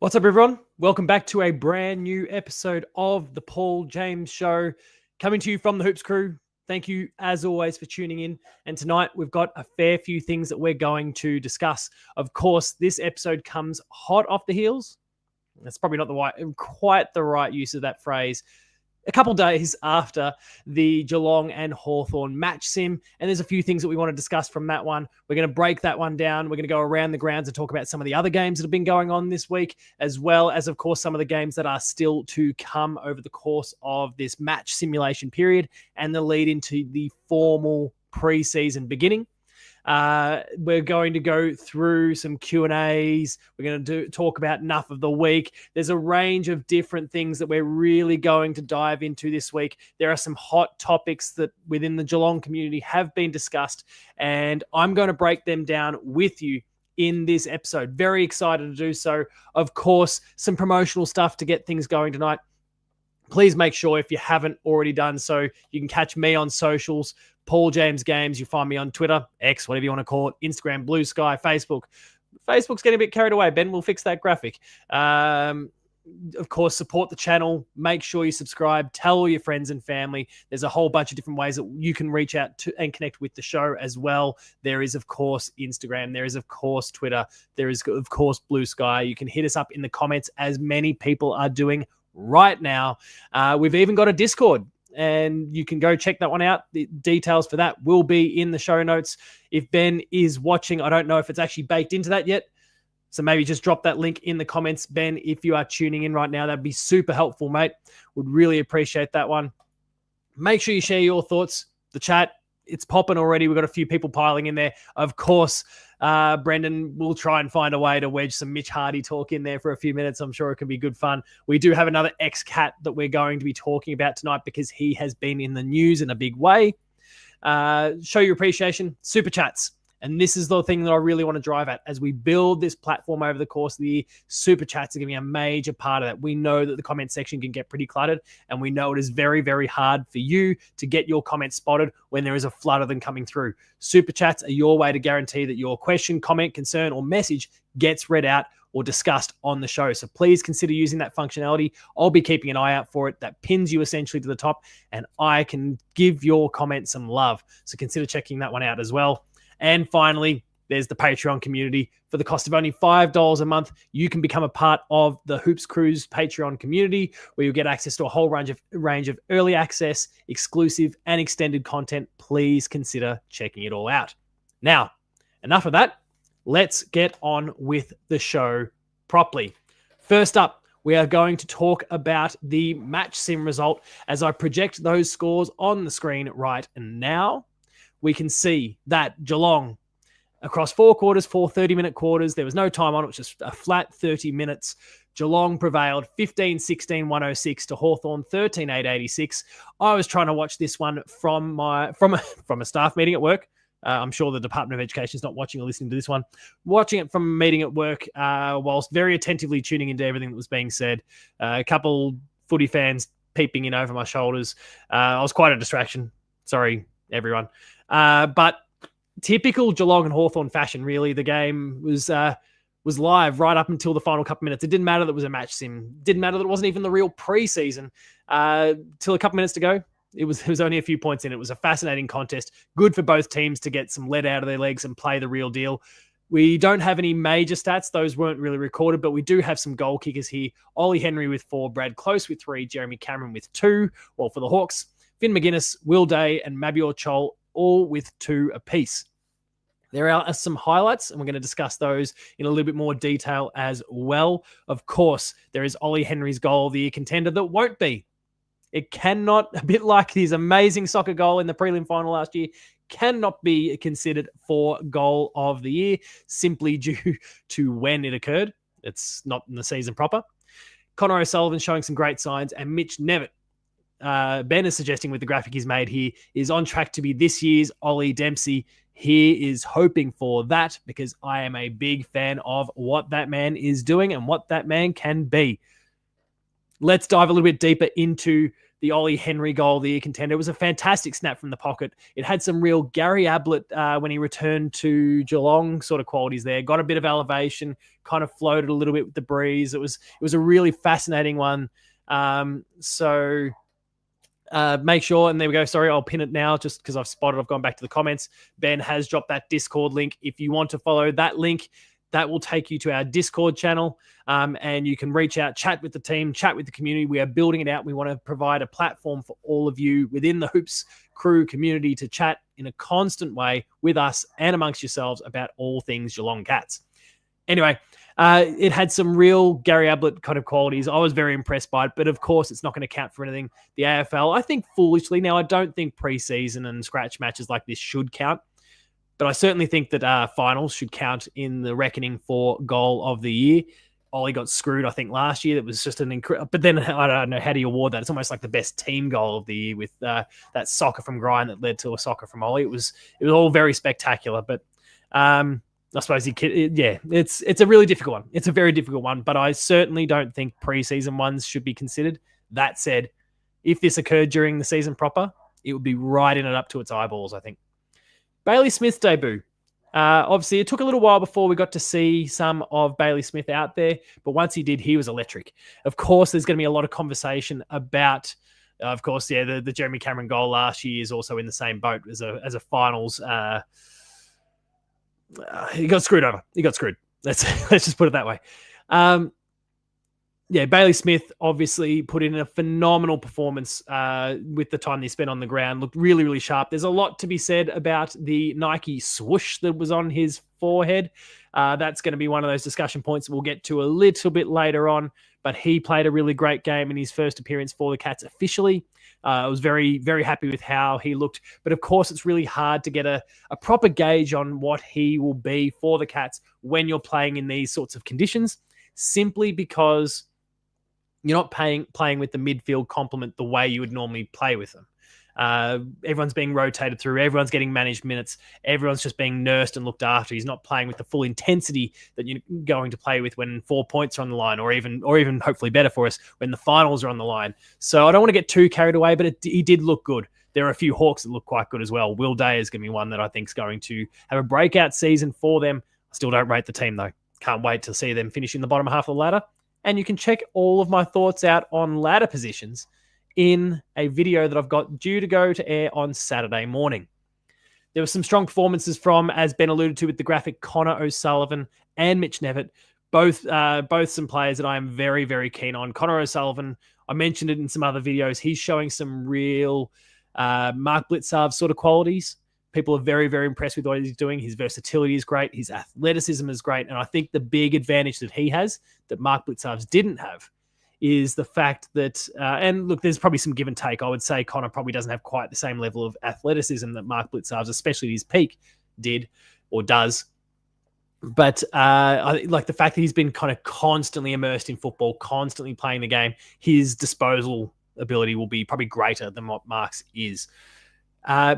What's up, everyone? Welcome back to a brand new episode of the Paul James Show, coming to you from the Hoops Crew. Thank you, as always, for tuning in. And tonight, we've got a fair few things that we're going to discuss. Of course, this episode comes hot off the heels. That's probably not quite the right use of that phrase. A couple days after the Geelong and Hawthorn match sim, and there's a few things that we want to discuss from that one. We're going to break that one down. We're going to go around the grounds and talk about some of the other games that have been going on this week, as well as, of course, some of the games that are still to come over the course of this match simulation period and the lead into the formal preseason beginning. We're going to go through some Q&As. We're going to talk about Nuff of the Week. There's a range of different things that we're really going to dive into this week. There are some hot topics that within the Geelong community have been discussed, and I'm going to break them down with you in this episode. Very excited to do so. Of course, some promotional stuff to get things going tonight. Please make sure, if you haven't already done so, you can catch me on socials, Paul James Games. You find me on Twitter, X, whatever you want to call it, Instagram, Blue Sky, Facebook. Facebook's getting a bit carried away. Ben will fix that graphic. Of course, support the channel. Make sure you subscribe. Tell all your friends and family. There's a whole bunch of different ways that you can reach out to and connect with the show as well. There is, of course, Instagram. There is, of course, Twitter. There is, of course, Blue Sky. You can hit us up in the comments, as many people are doing right now. We've even got a Discord, and you can go check that one out. The details for that will be in the show notes. If Ben is watching, I don't know if it's actually baked into that yet, so maybe just drop that link in the comments. Ben, if you are tuning in right now, that'd be super helpful, mate. Would really appreciate that one. Make sure you share your thoughts. The chat, it's popping already. We've got a few people piling in there. Of course, Brendan will try and find a way to wedge some Mitch Hardy talk in there for a few minutes. I'm sure it can be good fun. We do have another ex-Cat that we're going to be talking about tonight because he has been in the news in a big way. Show your appreciation, super chats. And this is the thing that I really want to drive at as we build this platform over the course of the year. Super chats are going to be a major part of that. We know that the comment section can get pretty cluttered, and we know it is very, very hard for you to get your comments spotted when there is a flood of them coming through. Super chats are your way to guarantee that your question, comment, concern, or message gets read out or discussed on the show. So please consider using that functionality. I'll be keeping an eye out for it. That pins you essentially to the top, and I can give your comment some love. So consider checking that one out as well. And finally, there's the Patreon community. For the cost of only $5 a month, you can become a part of the Hoops Crew's Patreon community, where you'll get access to a whole range of early access, exclusive, and extended content. Please consider checking it all out. Now, enough of that. Let's get on with the show properly. First up, we are going to talk about the match sim result as I project those scores on the screen right now. We can see that Geelong, across 4 quarters, 4 30-minute quarters, there was no time on it, was just a flat 30 minutes. Geelong prevailed 15-16-106 to Hawthorn 13-8-86. I was trying to watch this one from a staff meeting at work. I'm sure the Department of Education is not watching or listening to this one. Watching it from a meeting at work, whilst very attentively tuning into everything that was being said. A couple footy fans peeping in over my shoulders. I was quite a distraction. Sorry, everyone. But typical Geelong and Hawthorn fashion, really. The game was live right up until the final couple minutes. It didn't matter that it was a match sim. It didn't matter that it wasn't even the real preseason. Till a couple minutes to go, it was only a few points in. It was a fascinating contest. Good for both teams to get some lead out of their legs and play the real deal. We don't have any major stats. Those weren't really recorded, but we do have some goal kickers here. Ollie Henry with 4, Brad Close with 3, Jeremy Cameron with 2. Well, for the Hawks, Finn McGuinness, Will Day, and Mabior Chol, all with 2 apiece. There are some highlights, and we're going to discuss those in a little bit more detail as well. Of course, there is Ollie Henry's goal of the year contender that won't be. It cannot, a bit like his amazing soccer goal in the prelim final last year, cannot be considered for goal of the year simply due to when it occurred. It's not in the season proper. Connor O'Sullivan showing some great signs, and Mitch Nevitt, Ben is suggesting with the graphic he's made here, is on track to be this year's Ollie Dempsey. He is hoping for that because I am a big fan of what that man is doing and what that man can be. Let's dive a little bit deeper into the Ollie Henry goal of the year contender. It was a fantastic snap from the pocket. It had some real Gary Ablett when he returned to Geelong sort of qualities there. Got a bit of elevation, kind of floated a little bit with the breeze. It was a really fascinating one. Make sure, and there we go. Sorry, I'll pin it now just because I've gone back to the comments. Ben has dropped that Discord link. If you want to follow that link, that will take you to our Discord channel, and you can reach out, chat with the team, chat with the community. We are building it out. We want to provide a platform for all of you within the Hoops Crew community to chat in a constant way with us and amongst yourselves about all things Geelong Cats. Anyway, it had some real Gary Ablett kind of qualities. I was very impressed by it, but of course it's not going to count for anything. The AFL, I think foolishly, now I don't think preseason and scratch matches like this should count, but I certainly think that finals should count in the reckoning for goal of the year. Ollie got screwed, I think, last year. That was just an incredible. But then I don't know, how do you award that? It's almost like the best team goal of the year with that soccer from Grind that led to a soccer from Ollie. It was all very spectacular. But I suppose it's a really difficult one. It's a very difficult one. But I certainly don't think preseason ones should be considered. That said, if this occurred during the season proper, it would be riding it up to its eyeballs, I think. Bailey Smith's debut. Obviously, it took a little while before we got to see some of Bailey Smith out there, but once he did, he was electric. Of course, there's going to be a lot of conversation about, the Jeremy Cameron goal last year is also in the same boat as a finals. He got screwed over. He got screwed. Let's just put it that way. Bailey Smith obviously put in a phenomenal performance with the time they spent on the ground. Looked really, really sharp. There's a lot to be said about the Nike swoosh that was on his forehead. That's going to be one of those discussion points we'll get to a little bit later on. But he played a really great game in his first appearance for the Cats officially. I was very, very happy with how he looked. But of course, it's really hard to get a proper gauge on what he will be for the Cats when you're playing in these sorts of conditions, simply because you're not playing with the midfield complement the way you would normally play with them. Everyone's being rotated through. Everyone's getting managed minutes. Everyone's just being nursed and looked after. He's not playing with the full intensity that you're going to play with when 4 points are on the line, or even hopefully better for us when the finals are on the line. So I don't want to get too carried away, but he did look good. There are a few Hawks that look quite good as well. Will Day is going to be one that I think is going to have a breakout season for them. I still don't rate the team, though. Can't wait to see them finish in the bottom half of the ladder. And you can check all of my thoughts out on ladder positions in a video that I've got due to go to air on Saturday morning. There were some strong performances from, as Ben alluded to with the graphic, Connor O'Sullivan and Mitch Nevitt, both some players that I am very, very keen on. Connor O'Sullivan, I mentioned it in some other videos. He's showing some real Mark Blitzarv sort of qualities. People are very, very impressed with what he's doing. His versatility is great. His athleticism is great. And I think the big advantage that he has that Mark Blitzarv's didn't have is the fact that, and look, there's probably some give and take. I would say Connor probably doesn't have quite the same level of athleticism that Mark Blitzarv's, especially at his peak, did or does. But I like the fact that he's been kind of constantly immersed in football, constantly playing the game. His disposal ability will be probably greater than what Mark's is.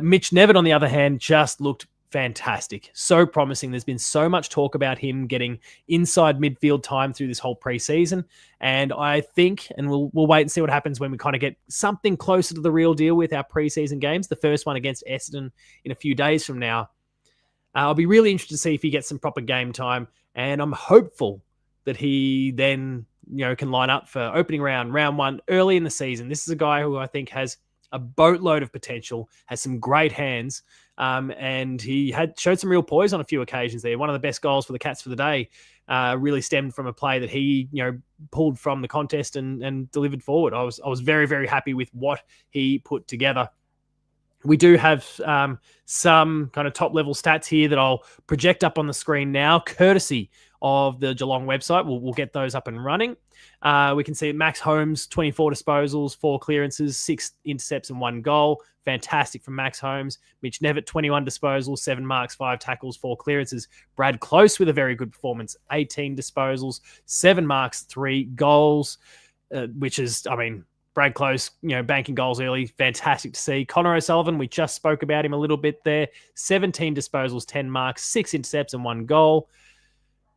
Mitch Nevitt, on the other hand, just looked fantastic. So promising. There's been so much talk about him getting inside midfield time through this whole preseason. And I think, and we'll wait and see what happens when we kind of get something closer to the real deal with our preseason games. The first one against Essendon in a few days from now. I'll be really interested to see if he gets some proper game time. And I'm hopeful that he then, can line up for opening round one, early in the season. This is a guy who I think has a boatload of potential, has some great hands, and he showed some real poise on a few occasions there. One of the best goals for the Cats for the day really stemmed from a play that he pulled from the contest and delivered forward. I was very, very happy with what he put together. We do have some kind of top-level stats here that I'll project up on the screen now, courtesy of the Geelong website. We'll get those up and running. We can see Max Holmes, 24 disposals, 4 clearances, 6 intercepts and 1 goal. Fantastic from Max Holmes. Mitch Nevitt, 21 disposals, 7 marks, 5 tackles, 4 clearances. Brad Close with a very good performance, 18 disposals, 7 marks, 3 goals, which is, Brad Close, banking goals early. Fantastic to see. Connor O'Sullivan, we just spoke about him a little bit there. 17 disposals, 10 marks, 6 intercepts and 1 goal.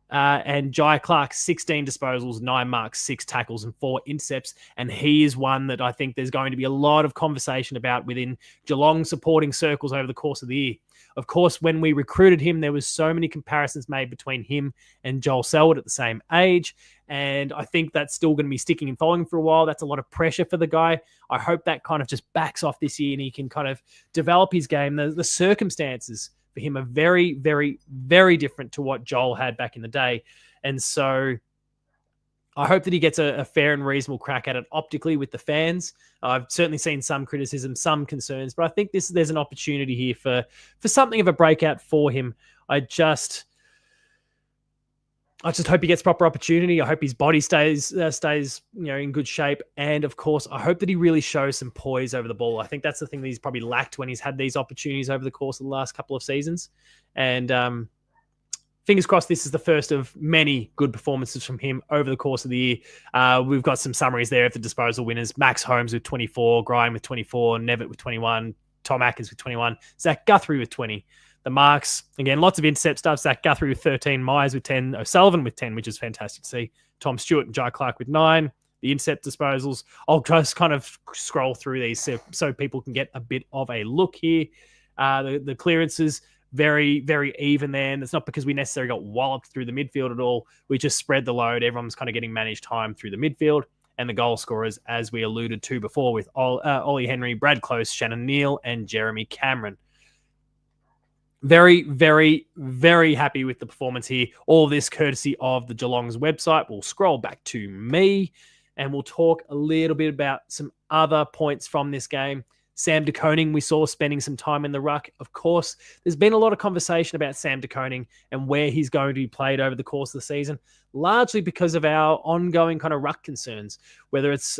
And Jai Clark, 16 disposals, 9 marks, 6 tackles, and 4 intercepts. And he is one that I think there's going to be a lot of conversation about within Geelong supporting circles over the course of the year. Of course, when we recruited him, there was so many comparisons made between him and Joel Selwood at the same age. And I think that's still going to be sticking and following for a while. That's a lot of pressure for the guy. I hope that kind of just backs off this year and he can kind of develop his game. The circumstances for him are very, very, very different to what Joel had back in the day. And so I hope that he gets a fair and reasonable crack at it optically with the fans. I've certainly seen some criticism, some concerns, but I think there's an opportunity here for something of a breakout for him. I just hope he gets proper opportunity. I hope his body stays in good shape, and of course, I hope that he really shows some poise over the ball. I think that's the thing that he's probably lacked when he's had these opportunities over the course of the last couple of seasons. And fingers crossed, this is the first of many good performances from him over the course of the year. We've got some summaries there of the disposal winners: Max Holmes with 24, Gryan with 24, Nevitt with 21, Tom Atkins with 21, Zach Guthrie with 20. The marks, again, lots of intercept stuff. Zach Guthrie with 13, Myers with 10, O'Sullivan with 10, which is fantastic to see. Tom Stewart and Jai Clark with 9. The intercept disposals, I'll just kind of scroll through these so people can get a bit of a look here. The clearances, very, very even there. And it's not because we necessarily got walloped through the midfield at all. We just spread the load. Everyone's kind of getting managed time through the midfield. And the goal scorers, as we alluded to before, with Ollie Henry, Brad Close, Shannon Neal, and Jeremy Cameron. Very, very, very happy with the performance here. All this courtesy of the Geelong's website. We'll scroll back to me and we'll talk a little bit about some other points from this game. Sam De Koning, we saw spending some time in the ruck. Of course, there's been a lot of conversation about Sam De Koning and where he's going to be played over the course of the season, largely because of our ongoing kind of ruck concerns, whether it's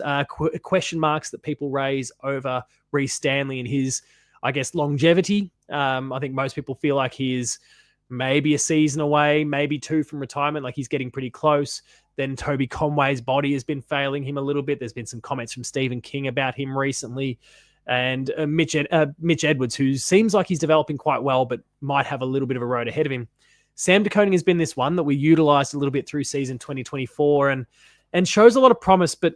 question marks that people raise over Reece Stanley and his, I guess, longevity. I think most people feel like he is maybe a season away, maybe 2 from retirement, like he's getting pretty close. Then Toby Conway's body has been failing him a little bit. There's been some comments from Stephen King about him recently. And Mitch Edwards, who seems like he's developing quite well, but might have a little bit of a road ahead of him. Sam De Koning has been this one that we utilised a little bit through season 2024 and shows a lot of promise, but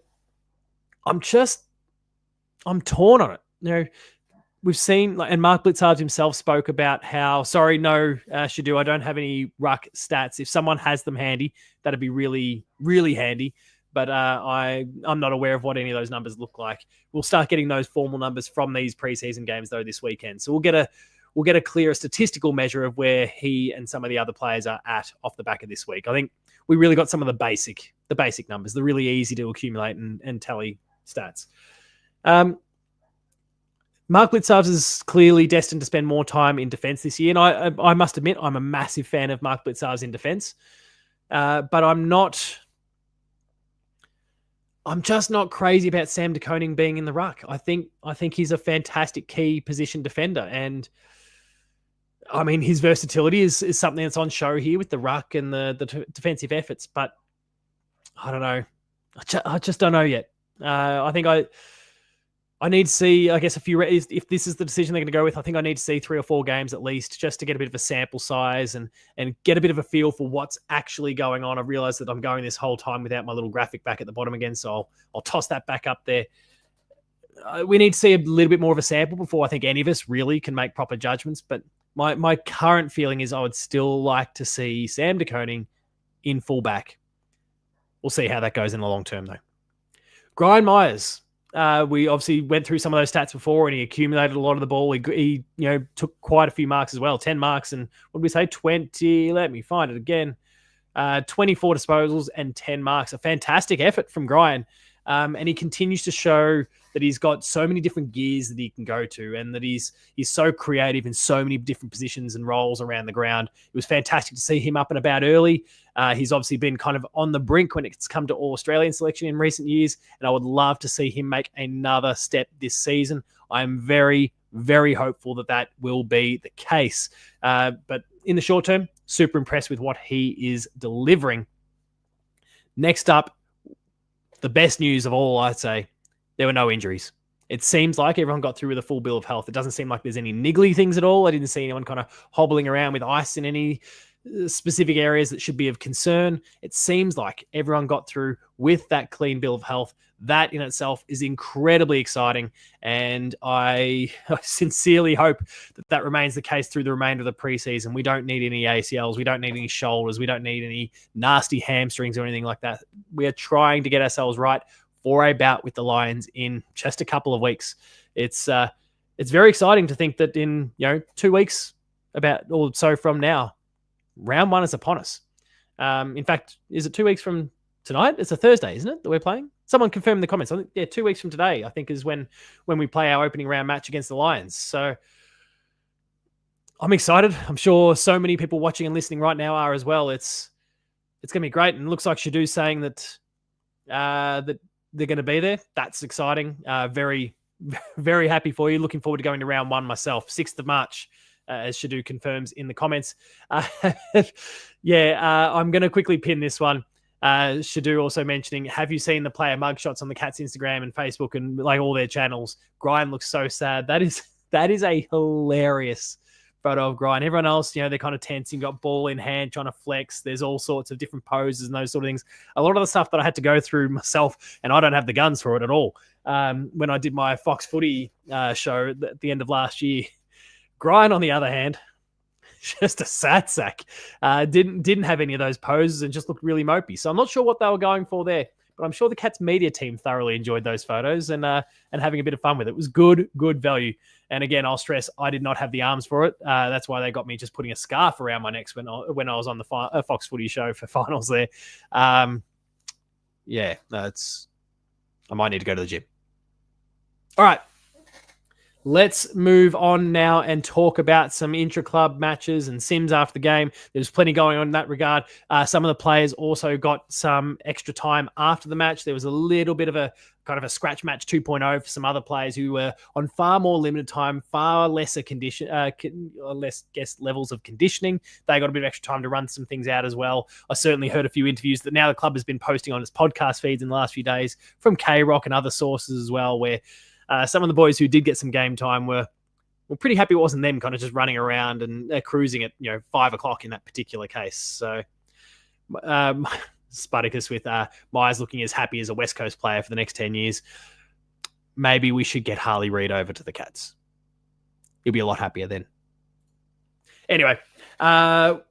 I'm torn on it. You know, we've seen, and Mark Blitzards himself spoke about how, Shadu, I don't have any ruck stats. If someone has them handy, that'd be really, really handy. But I'm not aware of what any of those numbers look like. We'll start getting those formal numbers from these preseason games, though, this weekend. So we'll get a clearer statistical measure of where he and some of the other players are at off the back of this week. I think we really got some of the basic numbers, the really easy to accumulate and tally stats. Mark Blitzards is clearly destined to spend more time in defence this year. And I must admit, I'm a massive fan of Mark Blitzards in defence. But I'm just not crazy about Sam De Koning being in the ruck. I think he's a fantastic key position defender. And I mean, his versatility is something that's on show here with the ruck and the defensive efforts. But I don't know. I just don't know yet. I think I need to see, I guess, a few. If this is the decision they're going to go with, I think I need to see 3 or 4 games at least, just to get a bit of a sample size and get a bit of a feel for what's actually going on. I realized that I'm going this whole time without my little graphic back at the bottom again, so I'll toss that back up there. We need to see a little bit more of a sample before I think any of us really can make proper judgments. But my current feeling is I would still like to see Sam De Koning in fullback. We'll see how that goes in the long term, though. Gryan Myers. We obviously went through some of those stats before, and he accumulated a lot of the ball. He took quite a few marks as well, 10 marks, and what did we say? 20. Let me find it again. 24 disposals and 10 marks. A fantastic effort from Gryan. And he continues to show that he's got so many different gears that he can go to, and that he's so creative in so many different positions and roles around the ground. It was fantastic to see him up and about early. He's obviously been kind of on the brink when it's come to All-Australian selection in recent years, and I would love to see him make another step this season. I'm very, very hopeful that will be the case. But in the short term, super impressed with what he is delivering. Next up, the best news of all, I'd say, there were no injuries. It seems like everyone got through with a full bill of health. It doesn't seem like there's any niggly things at all. I didn't see anyone kind of hobbling around with ice in any specific areas that should be of concern. It seems like everyone got through with that clean bill of health. That in itself is incredibly exciting. And I sincerely hope that remains the case through the remainder of the preseason. We don't need any ACLs. We don't need any shoulders. We don't need any nasty hamstrings or anything like that. We are trying to get ourselves right for a bout with the Lions in just a couple of weeks. It's very exciting to think that in 2 weeks about or so from now, round 1 is upon us. In fact, is it 2 weeks from tonight? It's a Thursday, isn't it, that we're playing? Someone confirm in the comments. I think 2 weeks from today, I think, is when we play our opening round match against the Lions. So I'm excited. I'm sure so many people watching and listening right now are as well. It's going to be great. And it looks like Shadou's saying that they're going to be there. That's exciting. Very, very happy for you. Looking forward to going to round 1 myself, 6th of March. As Shadou confirms in the comments. I'm going to quickly pin this one. Shadou also mentioning, have you seen the player mugshots on the Cats Instagram and Facebook and like all their channels? Grind looks so sad. That is a hilarious photo of Grind. Everyone else, they're kind of tensing, got ball in hand, trying to flex. There's all sorts of different poses and those sort of things. A lot of the stuff that I had to go through myself, and I don't have the guns for it at all. When I did my Fox Footy show at the end of last year, Grind, on the other hand, just a sad sack. Didn't have any of those poses and just looked really mopey. So I'm not sure what they were going for there, but I'm sure the Cats media team thoroughly enjoyed those photos and having a bit of fun with it. It was good value. And again, I'll stress, I did not have the arms for it. That's why they got me just putting a scarf around my neck when I was on the Fox Footy show for finals there. I might need to go to the gym. All right. Let's move on now and talk about some intra-club matches and sims after the game. There's plenty going on in that regard. Some of the players also got some extra time after the match. There was a little bit of a kind of a scratch match 2.0 for some other players who were on far more limited time, far lesser less levels of conditioning. They got a bit of extra time to run some things out as well. I certainly heard a few interviews that now the club has been posting on its podcast feeds in the last few days from K-Rock and other sources as well, where some of the boys who did get some game time were pretty happy it wasn't them kind of just running around and cruising at 5 o'clock in that particular case. So Spartacus with Myers looking as happy as a West Coast player for the next 10 years. Maybe we should get Harley Reid over to the Cats. He'll be a lot happier then. Anyway, look,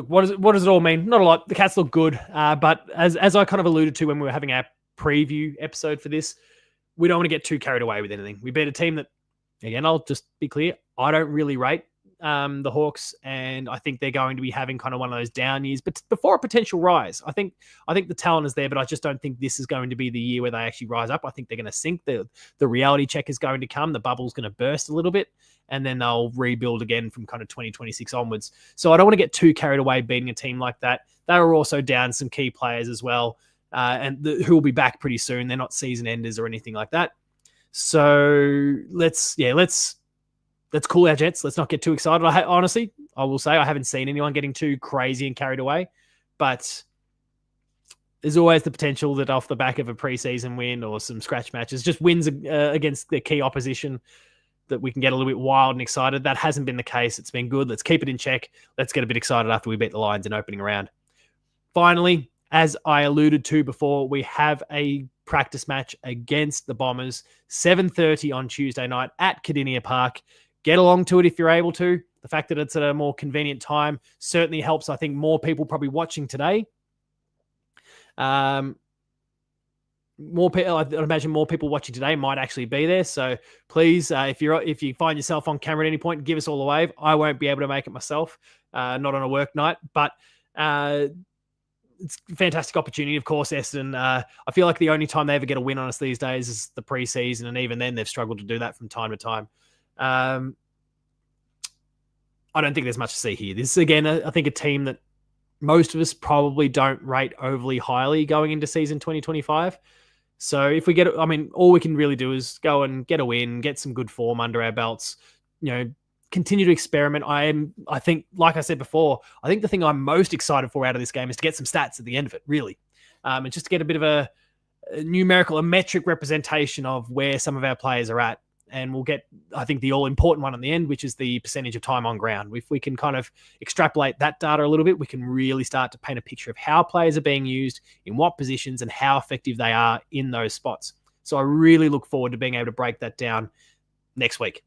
what does it all mean? Not a lot. The Cats look good, but as I kind of alluded to when we were having our preview episode for this, we don't want to get too carried away with anything. We beat a team that, again, I'll just be clear, I don't really rate the Hawks, and I think they're going to be having kind of one of those down years, but before a potential rise. I think the talent is there, but I just don't think this is going to be the year where they actually rise up. I think they're going to sink. The reality check is going to come. The bubble's going to burst a little bit, and then they'll rebuild again from kind of 2026 onwards. So I don't want to get too carried away beating a team like that. They were also down some key players as well. Who will be back pretty soon. They're not season enders or anything like that. So let's cool our jets. Let's not get too excited. Honestly, I will say I haven't seen anyone getting too crazy and carried away, but there's always the potential that off the back of a preseason win or some scratch matches, just wins against the key opposition, that we can get a little bit wild and excited. That hasn't been the case. It's been good. Let's keep it in check. Let's get a bit excited after we beat the Lions in opening round. Finally, as I alluded to before, we have a practice match against the Bombers, 7:30 on Tuesday night at Cardinia Park. Get along to it if you're able to. The fact that it's at a more convenient time certainly helps. I think more people probably watching today. I'd imagine more people watching today might actually be there. So please, if you find yourself on camera at any point, give us all a wave. I won't be able to make it myself, not on a work night, but it's a fantastic opportunity, of course, Essendon. I feel like the only time they ever get a win on us these days is the preseason, and even then they've struggled to do that from time to time. I don't think there's much to see here. This is, again, I think a team that most of us probably don't rate overly highly going into season 2025. So if we all we can really do is go and get a win, get some good form under our belts, continue to experiment. I think, like I said before, I think the thing I'm most excited for out of this game is to get some stats at the end of it, really. And just to get a bit of a numerical, a metric representation of where some of our players are at. and we'll get, I think, the all-important one on the end, which is the percentage of time on ground. If we can kind of extrapolate that data a little bit, we can really start to paint a picture of how players are being used, in what positions, and how effective they are in those spots. So I really look forward to being able to break that down next week.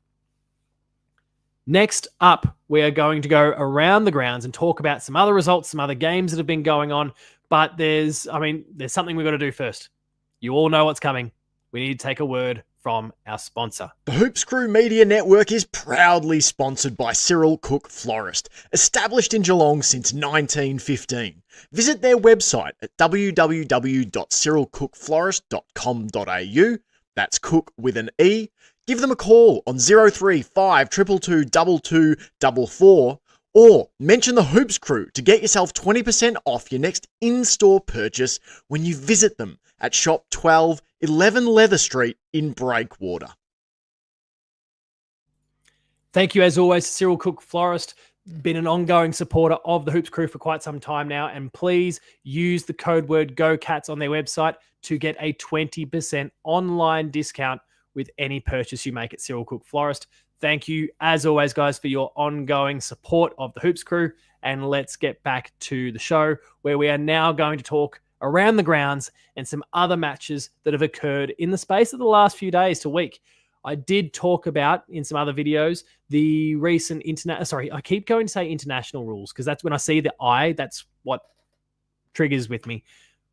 Next up, we are going to go around the grounds and talk about some other results, some other games that have been going on. But there's something we've got to do first. You all know what's coming. We need to take a word from our sponsor. The Hoops Crew Media Network is proudly sponsored by Cyril Cook Florist, established in Geelong since 1915. Visit their website at www.cyrilcookflorist.com.au. That's Cook with an E. Give them a call on 035 222 2244 or mention the Hoops Crew to get yourself 20% off your next in-store purchase when you visit them at Shop 12, 11 Leather Street in Breakwater. Thank you, as always, Cyril Cook Florist. Been an ongoing supporter of the Hoops Crew for quite some time now, and please use the code word GOCATS on their website to get a 20% online discount with any purchase you make at Cyril Cook Florist. Thank you, as always, guys, for your ongoing support of the Hoops Crew. And let's get back to the show, where we are now going to talk around the grounds and some other matches that have occurred in the space of the last few days to week. I did talk about in some other videos the recent I keep going to say international rules because that's when I see the I, that's what triggers with me.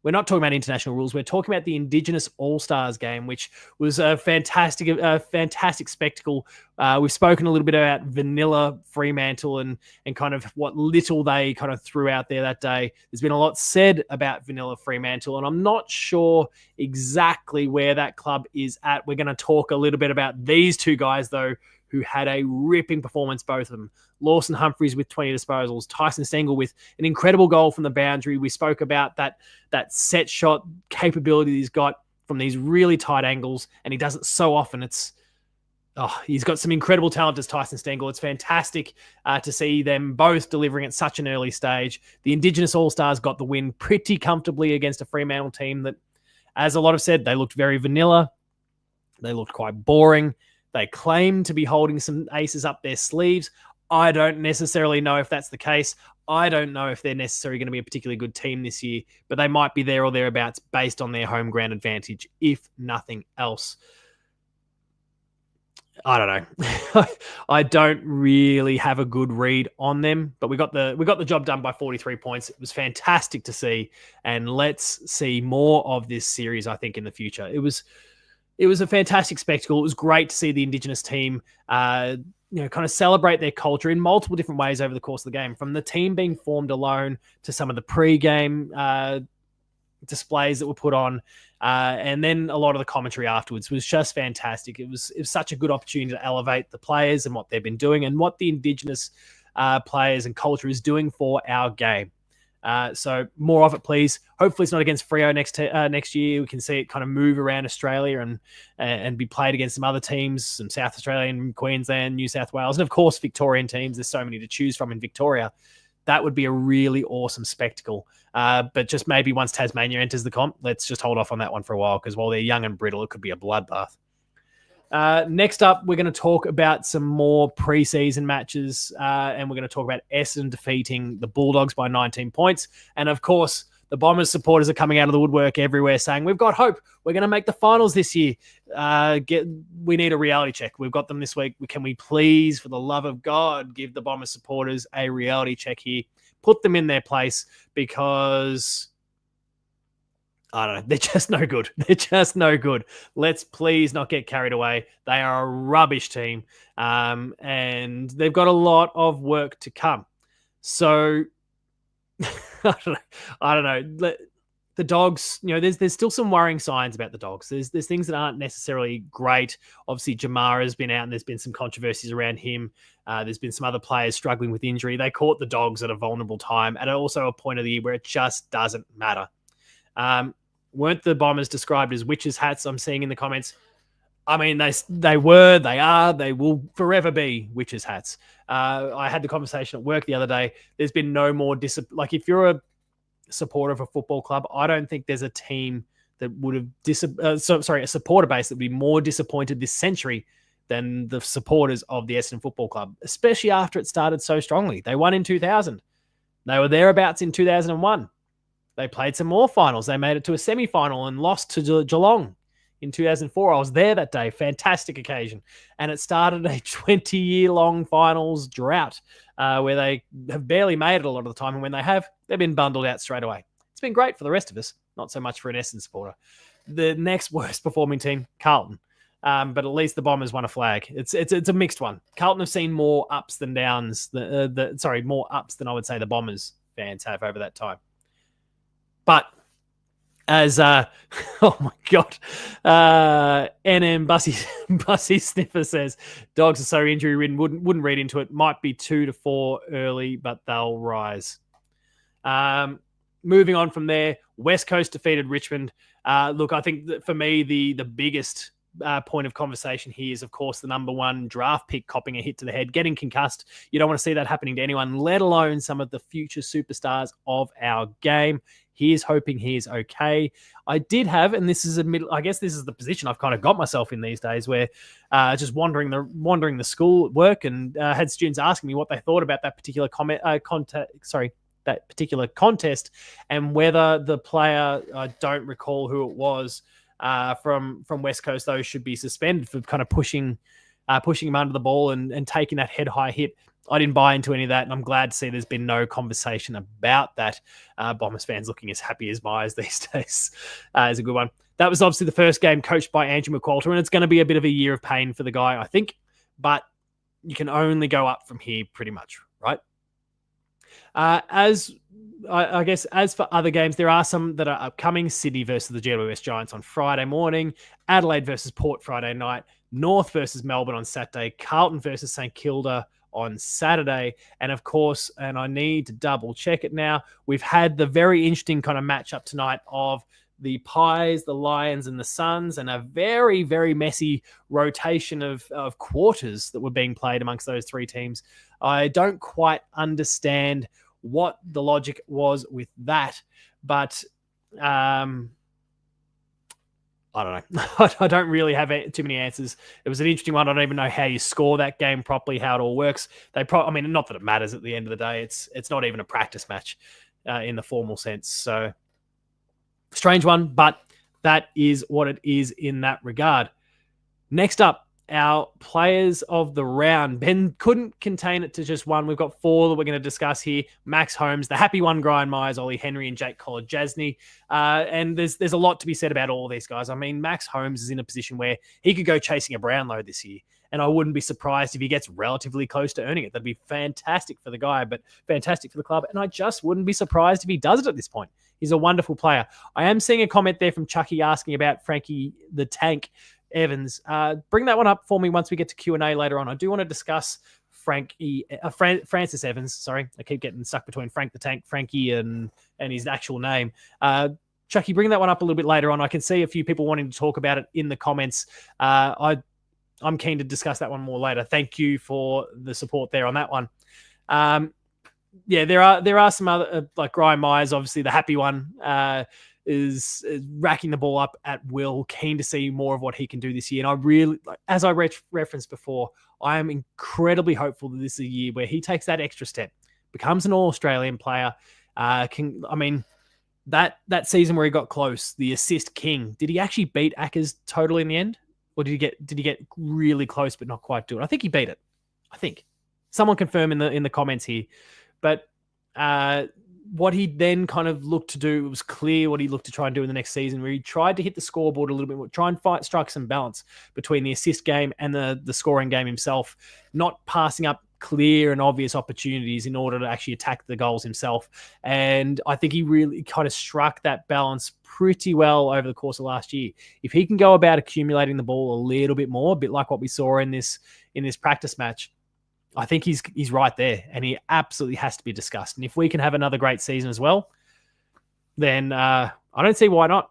We're not talking about international rules. We're talking about the Indigenous All-Stars game, which was a fantastic spectacle. We've spoken a little bit about Vanilla Fremantle and kind of what little they kind of threw out there that day. There's been a lot said about Vanilla Fremantle, and I'm not sure exactly where that club is at. We're going to talk a little bit about these two guys, though, who had a ripping performance, both of them. Lawson Humphries with 20 disposals, Tyson Stengel with an incredible goal from the boundary. We spoke about that set shot capability he's got from these really tight angles, and he does it so often. He's got some incredible talent as Tyson Stengel. It's fantastic to see them both delivering at such an early stage. The Indigenous All-Stars got the win pretty comfortably against a Fremantle team that, as a lot have said, they looked very vanilla. They looked quite boring. They claim to be holding some aces up their sleeves. I don't necessarily know if that's the case. I don't know if they're necessarily going to be a particularly good team this year, but they might be there or thereabouts based on their home ground advantage, if nothing else. I don't know. I don't really have a good read on them, but we got the job done by 43 points. It was fantastic to see, and let's see more of this series, I think, in the future. It was a fantastic spectacle. It was great to see the Indigenous team, kind of celebrate their culture in multiple different ways over the course of the game, from the team being formed alone to some of the pre-game displays that were put on. And then a lot of the commentary afterwards was just fantastic. It was such a good opportunity to elevate the players and what they've been doing and what the Indigenous players and culture is doing for our game. So more of it, please. Hopefully it's not against Freo next year. We can see it kind of move around Australia and be played against some other teams, some South Australian, Queensland, New South Wales, and of course Victorian teams. There's so many to choose from in Victoria. That would be a really awesome spectacle. But just maybe once Tasmania enters the comp, let's just hold off on that one for a while, because while they're young and brittle, it could be a bloodbath. Next up, we're going to talk about some more preseason matches, and we're going to talk about Essendon defeating the Bulldogs by 19 points. And of course, the Bombers supporters are coming out of the woodwork everywhere saying, we've got hope. We're going to make the finals this year. We need a reality check. We've got them this week. Can we please, for the love of God, give the Bombers supporters a reality check here? Put them in their place, because I don't know. They're just no good. They're just no good. Let's please not get carried away. They are a rubbish team, and they've got a lot of work to come. So I don't know. The Dogs, there's still some worrying signs about the Dogs. There's things that aren't necessarily great. Obviously, Jamara has been out, and there's been some controversies around him. There's been some other players struggling with injury. They caught the Dogs at a vulnerable time, and also a point of the year where it just doesn't matter. Weren't the Bombers described as witches' hats? I'm seeing in the comments. I mean, they were, they are, they will forever be witches' hats. I had the conversation at work the other day. There's been no more like, if you're a supporter of a football club, I don't think there's a team that would have a supporter base that would be more disappointed this century than the supporters of the Essendon Football Club, especially after it started so strongly. They won in 2000. They were thereabouts in 2001. They played some more finals. They made it to a semi-final and lost to Geelong in 2004. I was there that day. Fantastic occasion. And it started a 20-year-long finals drought where they have barely made it a lot of the time. And when they have, they've been bundled out straight away. It's been great for the rest of us, not so much for an Essendon supporter. The next worst performing team, Carlton. But at least the Bombers won a flag. It's a mixed one. Carlton have seen more ups than downs. More ups than I would say the Bombers fans have over that time. But as oh my god, NM Bussy Sniffer says, dogs are so injury ridden. Wouldn't read into it. Might be 2 to 4 early, but they'll rise. Moving on from there, West Coast defeated Richmond. Look, I think that for me the biggest point of conversation here is, of course, the number one draft pick copping a hit to the head, getting concussed. You don't want to see that happening to anyone, let alone some of the future superstars of our game. He is hoping he is okay. I did have, and this is I guess this is the position I've kind of got myself in these days, where just wandering the school at work and had students asking me what they thought about that particular that particular contest, and whether the player, I don't recall who it was, from West Coast, though, should be suspended for kind of pushing him under the ball and taking that head high hit. I didn't buy into any of that, and I'm glad to see there's been no conversation about that. Bombers fans looking as happy as Myers these days is a good one. That was obviously the first game coached by Andrew McQualter, and it's going to be a bit of a year of pain for the guy, I think, but you can only go up from here pretty much, right? As for other games, there are some that are upcoming. Sydney versus the GWS Giants on Friday morning, Adelaide versus Port Friday night, North versus Melbourne on Saturday, Carlton versus St Kilda on Saturday, and of course, and I need to double check it now, we've had the very interesting kind of matchup tonight of the Pies, the Lions, and the Suns, and a very, very messy rotation of quarters that were being played amongst those three teams. I don't quite understand what the logic was with that, but I don't know. I don't really have too many answers. It was an interesting one. I don't even know how you score that game properly, how it all works. Not that it matters at the end of the day. It's not even a practice match in the formal sense. So strange one, but that is what it is in that regard. Next up, our players of the round. Ben couldn't contain it to just one. We've got four that we're going to discuss here. Max Holmes, the happy one, Brian Myers, Ollie Henry, and Jake Collar-Jasny. And there's a lot to be said about all of these guys. I mean, Max Holmes is in a position where he could go chasing a Brownlow this year, and I wouldn't be surprised if he gets relatively close to earning it. That'd be fantastic for the guy, but fantastic for the club. And I just wouldn't be surprised if he does it at this point. He's a wonderful player. I am seeing a comment there from Chucky asking about Frankie the Tank Evans. Bring that one up for me once we get to Q&A later on. I do want to discuss Francis Evans. Sorry, I keep getting stuck between Frank the Tank, Frankie, and his actual name. Chucky, bring that one up a little bit later on. I can see a few people wanting to talk about it in the comments. I'm keen to discuss that one more later. Thank you for the support there on that one. There are some other, like Ryan Myers, obviously the happy one, is racking the ball up at will. Keen to see more of what he can do this year. And I really, as I referenced before, I am incredibly hopeful that this is a year where he takes that extra step, becomes an All-Australian player. That season where he got close, the assist king, did he actually beat Ackers total in the end? Or did he get really close but not quite do it? I think he beat it. I think. Someone confirm in the comments here. But what he then kind of looked to do, it was clear what he looked to try and do in the next season, where he tried to hit the scoreboard a little bit more, try and strike some balance between the assist game and the scoring game himself, not passing up clear and obvious opportunities in order to actually attack the goals himself. And I think he really kind of struck that balance pretty well over the course of last year. If he can go about accumulating the ball a little bit more, a bit like what we saw in this practice match, I think he's right there, and he absolutely has to be discussed. And if we can have another great season as well, then I don't see why not.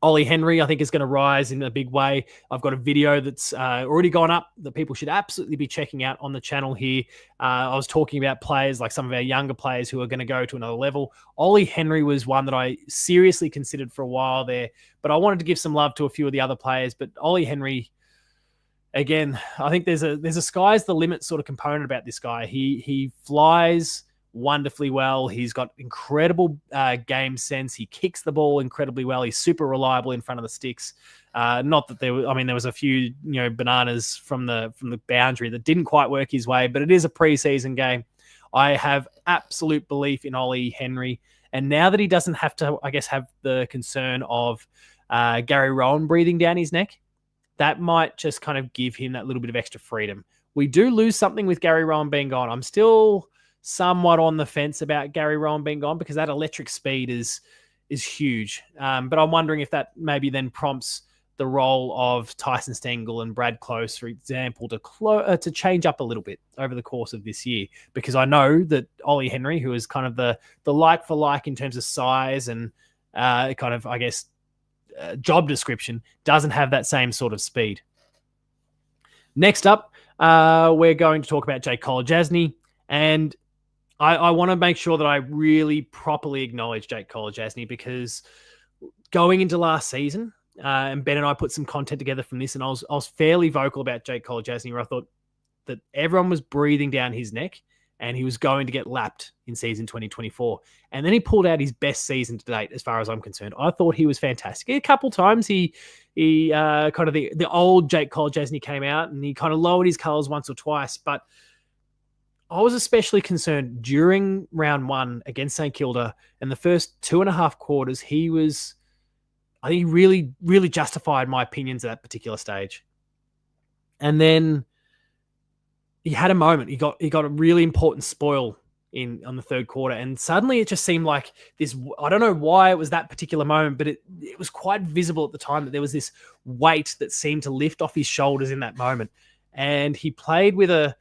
Ollie Henry, I think, is going to rise in a big way. I've got a video that's already gone up that people should absolutely be checking out on the channel here. I was talking about players like some of our younger players who are going to go to another level. Ollie Henry was one that I seriously considered for a while there, but I wanted to give some love to a few of the other players. But Ollie Henry, again, I think there's a sky's the limit sort of component about this guy. He flies wonderfully well. He's got incredible game sense. He kicks the ball incredibly well. He's super reliable in front of the sticks. Not that there was a few bananas from the boundary that didn't quite work his way, but it is a preseason game. I have absolute belief in Ollie Henry, and now that he doesn't have to, I guess, have the concern of Gary Rowan breathing down his neck, that might just kind of give him that little bit of extra freedom. We do lose something with Gary Rowan being gone. I'm still somewhat on the fence about Gary Rowan being gone because that electric speed is huge. But I'm wondering if that maybe then prompts the role of Tyson Stengel and Brad Close, for example, to change up a little bit over the course of this year. Because I know that Ollie Henry, who is kind of the like for like in terms of size and kind of, I guess, job description, doesn't have that same sort of speed. Next up, we're going to talk about Jake Kolodjasny, and I want to make sure that I really properly acknowledge Jake Kolodjasny because going into last season, and Ben and I put some content together from this, and I was fairly vocal about Jake Kolodjasny, where I thought that everyone was breathing down his neck and he was going to get lapped in season 2024. And then he pulled out his best season to date, as far as I'm concerned. I thought he was fantastic. A couple times he kind of the old Jake Kolodjasny came out and he kind of lowered his colours once or twice. But I was especially concerned during round one against St Kilda and the first 2.5 quarters. I think he really, really justified my opinions at that particular stage. And then he had a moment. He got a really important spoil on the third quarter, and suddenly it just seemed like this. I don't know why it was that particular moment, but it was quite visible at the time that there was this weight that seemed to lift off his shoulders in that moment, and he played with a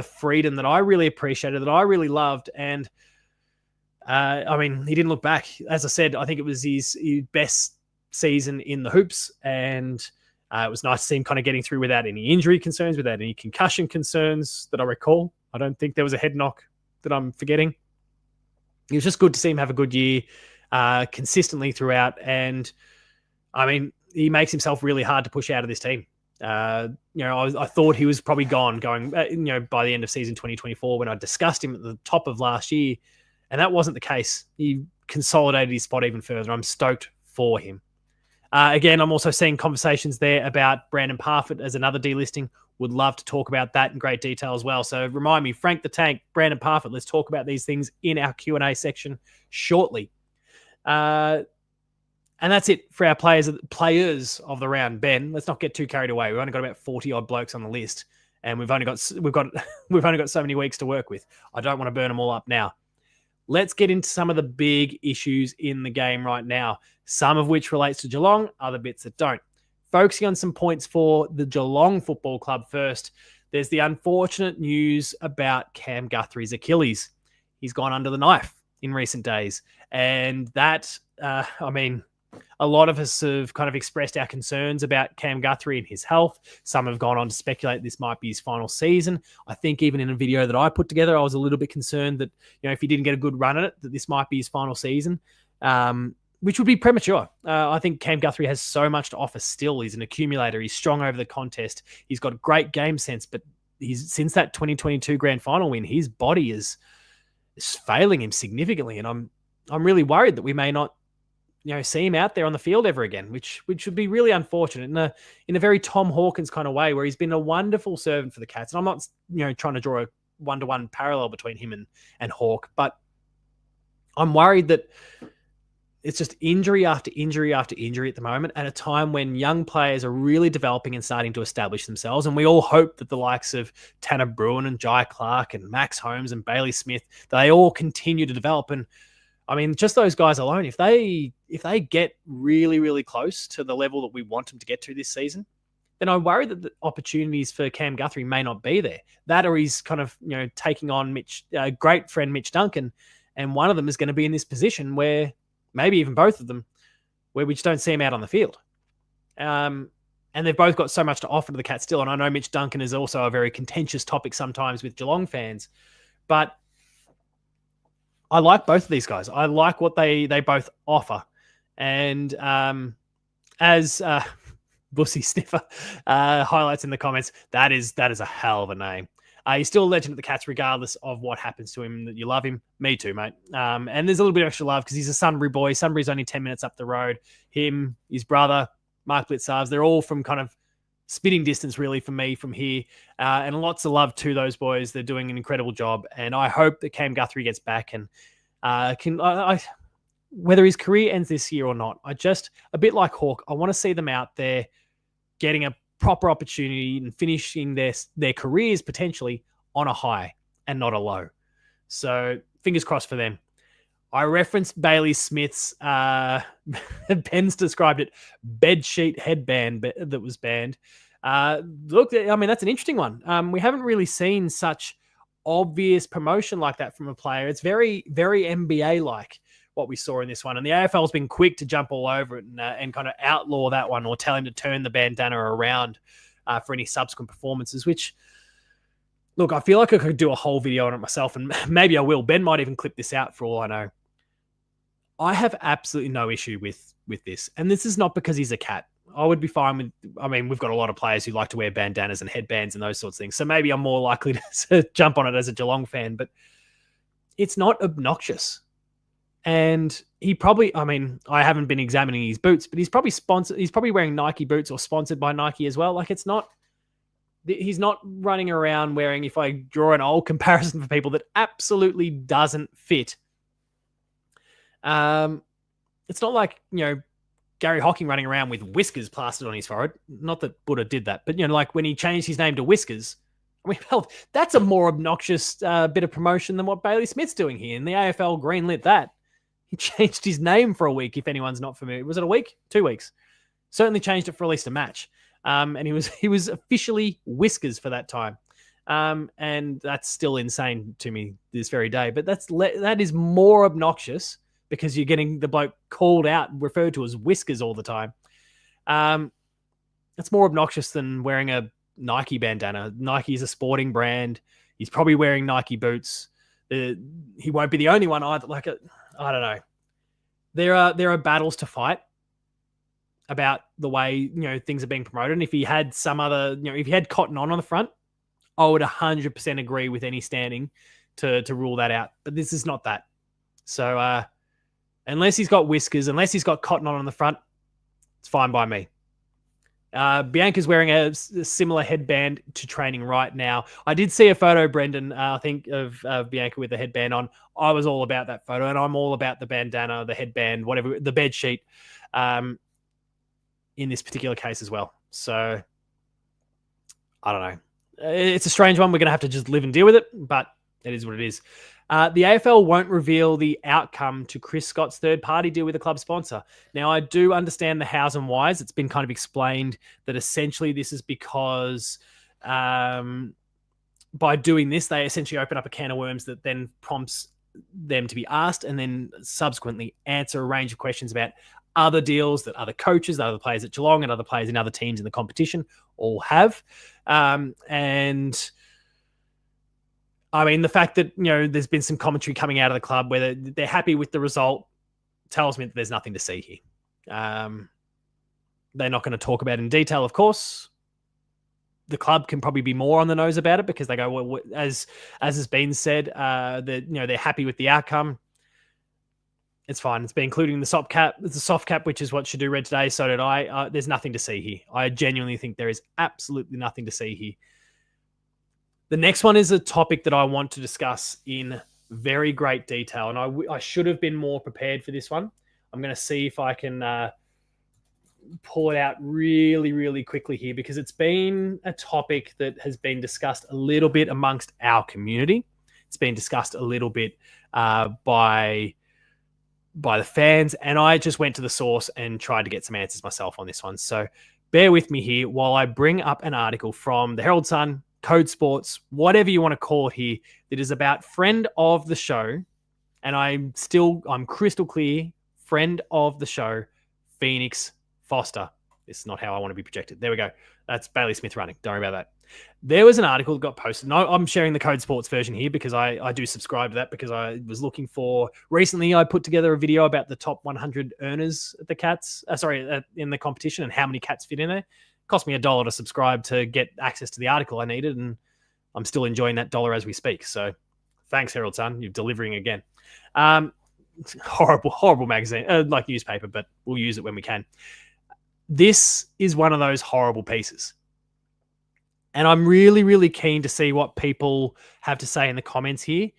freedom that I really appreciated, that I really loved, and he didn't look back. As I said, I think it was his best season in the hoops, and it was nice to see him kind of getting through without any injury concerns, without any concussion concerns that I recall. I don't think there was a head knock that I'm forgetting. It was just good to see him have a good year consistently throughout. And he makes himself really hard to push out of this team. I thought he was probably gone going, by the end of season 2024 when I discussed him at the top of last year. And that wasn't the case. He consolidated his spot even further. I'm stoked for him. Again, I'm also seeing conversations there about Brandon Parfitt as another delisting. Would love to talk about that in great detail as well. So remind me, Frank the Tank, Brandon Parfitt, let's talk about these things in our Q&A section shortly. And that's it for our players of the round. Ben, let's not get too carried away. We've only got about 40 odd blokes on the list, and we've only got so many weeks to work with. I don't want to burn them all up now. Let's get into some of the big issues in the game right now, some of which relates to Geelong, other bits that don't. Focusing on some points for the Geelong Football Club first, there's the unfortunate news about Cam Guthrie's Achilles. He's gone under the knife in recent days. And that, a lot of us have kind of expressed our concerns about Cam Guthrie and his health. Some have gone on to speculate this might be his final season. I think even in a video that I put together, I was a little bit concerned that, if he didn't get a good run at it, that this might be his final season, which would be premature. I think Cam Guthrie has so much to offer still. He's an accumulator. He's strong over the contest. He's got great game sense, but since that 2022 grand final win, his body is failing him significantly. And I'm really worried that we may not see him out there on the field ever again, which would be really unfortunate in a very Tom Hawkins kind of way, where he's been a wonderful servant for the Cats. And I'm not, trying to draw a one-to-one parallel between him and Hawk, but I'm worried that it's just injury after injury after injury at the moment, at a time when young players are really developing and starting to establish themselves. And we all hope that the likes of Tanner Bruin and Jai Clark and Max Holmes and Bailey Smith, they all continue to develop. And just those guys alone, if they get really, really close to the level that we want them to get to this season, then I worry that the opportunities for Cam Guthrie may not be there. That, or he's kind of, taking on great friend Mitch Duncan, and one of them is going to be in this position where, maybe even both of them, where we just don't see him out on the field. And they've both got so much to offer to the Cats still. And I know Mitch Duncan is also a very contentious topic sometimes with Geelong fans, but I like both of these guys. I like what they both offer. And as Bussy Sniffer highlights in the comments. That is a hell of a name. He's still a legend at the Cats, regardless of what happens to him. That you love him, me too, mate. And there's a little bit of extra love because he's a Sunbury boy. Sunbury's only 10 minutes up the road. Him, his brother, Mark Blitzarves, they're all from kind of spitting distance, really, for me from here. And lots of love to those boys. They're doing an incredible job. And I hope that Cam Guthrie gets back and whether his career ends this year or not, a bit like Hawk, I want to see them out there getting a proper opportunity and finishing their careers potentially on a high and not a low. So fingers crossed for them. I referenced Bailey Smith's, Ben's described it, bedsheet headband that was banned. Look, I mean, that's an interesting one. We haven't really seen such obvious promotion like that from a player. It's very, very NBA-like what we saw in this one. And the AFL has been quick to jump all over it and kind of outlaw that one or tell him to turn the bandana around for any subsequent performances, which, look, I feel like I could do a whole video on it myself, and maybe I will. Ben might even clip this out for all I know. I have absolutely no issue with this. And this is not because he's a cat. I would be fine with, I mean, we've got a lot of players who like to wear bandanas and headbands and those sorts of things. So maybe I'm more likely to jump on it as a Geelong fan, but it's not obnoxious. And he probably, I mean, I haven't been examining his boots, but he's probably wearing Nike boots or sponsored by Nike as well. Like, he's not running around wearing, if I draw an old comparison for people that absolutely doesn't fit. It's not like, Gary Hocking running around with whiskers plastered on his forehead. Not that Buddha did that, but, like when he changed his name to Whiskers, I mean, hell, that's a more obnoxious bit of promotion than what Bailey Smith's doing here. And the AFL greenlit that. He changed his name for a week, if anyone's not familiar. Was it a week? 2 weeks. Certainly changed it for at least a match. And he was officially Whiskers for that time. And that's still insane to me this very day. But that is more obnoxious because you're getting the bloke called out, referred to as Whiskers all the time. It's more obnoxious than wearing a Nike bandana. Nike is a sporting brand. He's probably wearing Nike boots. He won't be the only one either. I don't know. There are battles to fight about the way, things are being promoted. And if he had some other, if he had Cotton on the front, I would 100% agree with any standing to rule that out. But this is not that. So unless he's got whiskers, unless he's got Cotton on the front, it's fine by me. Bianca's wearing a similar headband to training right now. I did see a photo, Brendan, I think, of Bianca with the headband on. I was all about that photo, and I'm all about the bandana, the headband, whatever, the bed sheet in this particular case as well. So, I don't know. It's a strange one. We're going to have to just live and deal with it, but it is what it is. The AFL won't reveal the outcome to Chris Scott's third-party deal with the club sponsor. Now, I do understand the hows and whys. It's been kind of explained that essentially this is because by doing this, they essentially open up a can of worms that then prompts them to be asked and then subsequently answer a range of questions about other deals that other coaches, other players at Geelong and other players in other teams in the competition all have. And I mean, the fact that, there's been some commentary coming out of the club where they're happy with the result tells me that there's nothing to see here. They're not going to talk about it in detail, of course. The club can probably be more on the nose about it because they go, well, as has been said, that they're happy with the outcome. It's fine. It's been including the soft cap, which is what Shadu read today. So did I. There's nothing to see here. I genuinely think there is absolutely nothing to see here. The next one is a topic that I want to discuss in very great detail, and I should have been more prepared for this one. I'm going to see if I can pull it out really, really quickly here because it's been a topic that has been discussed a little bit amongst our community. It's been discussed a little bit by the fans, and I just went to the source and tried to get some answers myself on this one. So bear with me here while I bring up an article from the Herald Sun, Code Sports, whatever you want to call it here, that is about friend of the show, and I'm crystal clear, friend of the show, Phoenix Foster. This is not how I want to be projected. There we go. That's Bailey Smith running. Don't worry about that. There was an article that got posted. No, I'm sharing the Code Sports version here because I do subscribe to that because I was looking for... Recently, I put together a video about the top 100 earners at the Cats. In the competition and how many Cats fit in there. It cost me $1 to subscribe to get access to the article I needed, and I'm still enjoying that $1 as we speak. So thanks, Herald Sun. You're delivering again. Horrible magazine, like newspaper, but we'll use it when we can. This is one of those horrible pieces. And I'm really, really keen to see what people have to say in the comments here,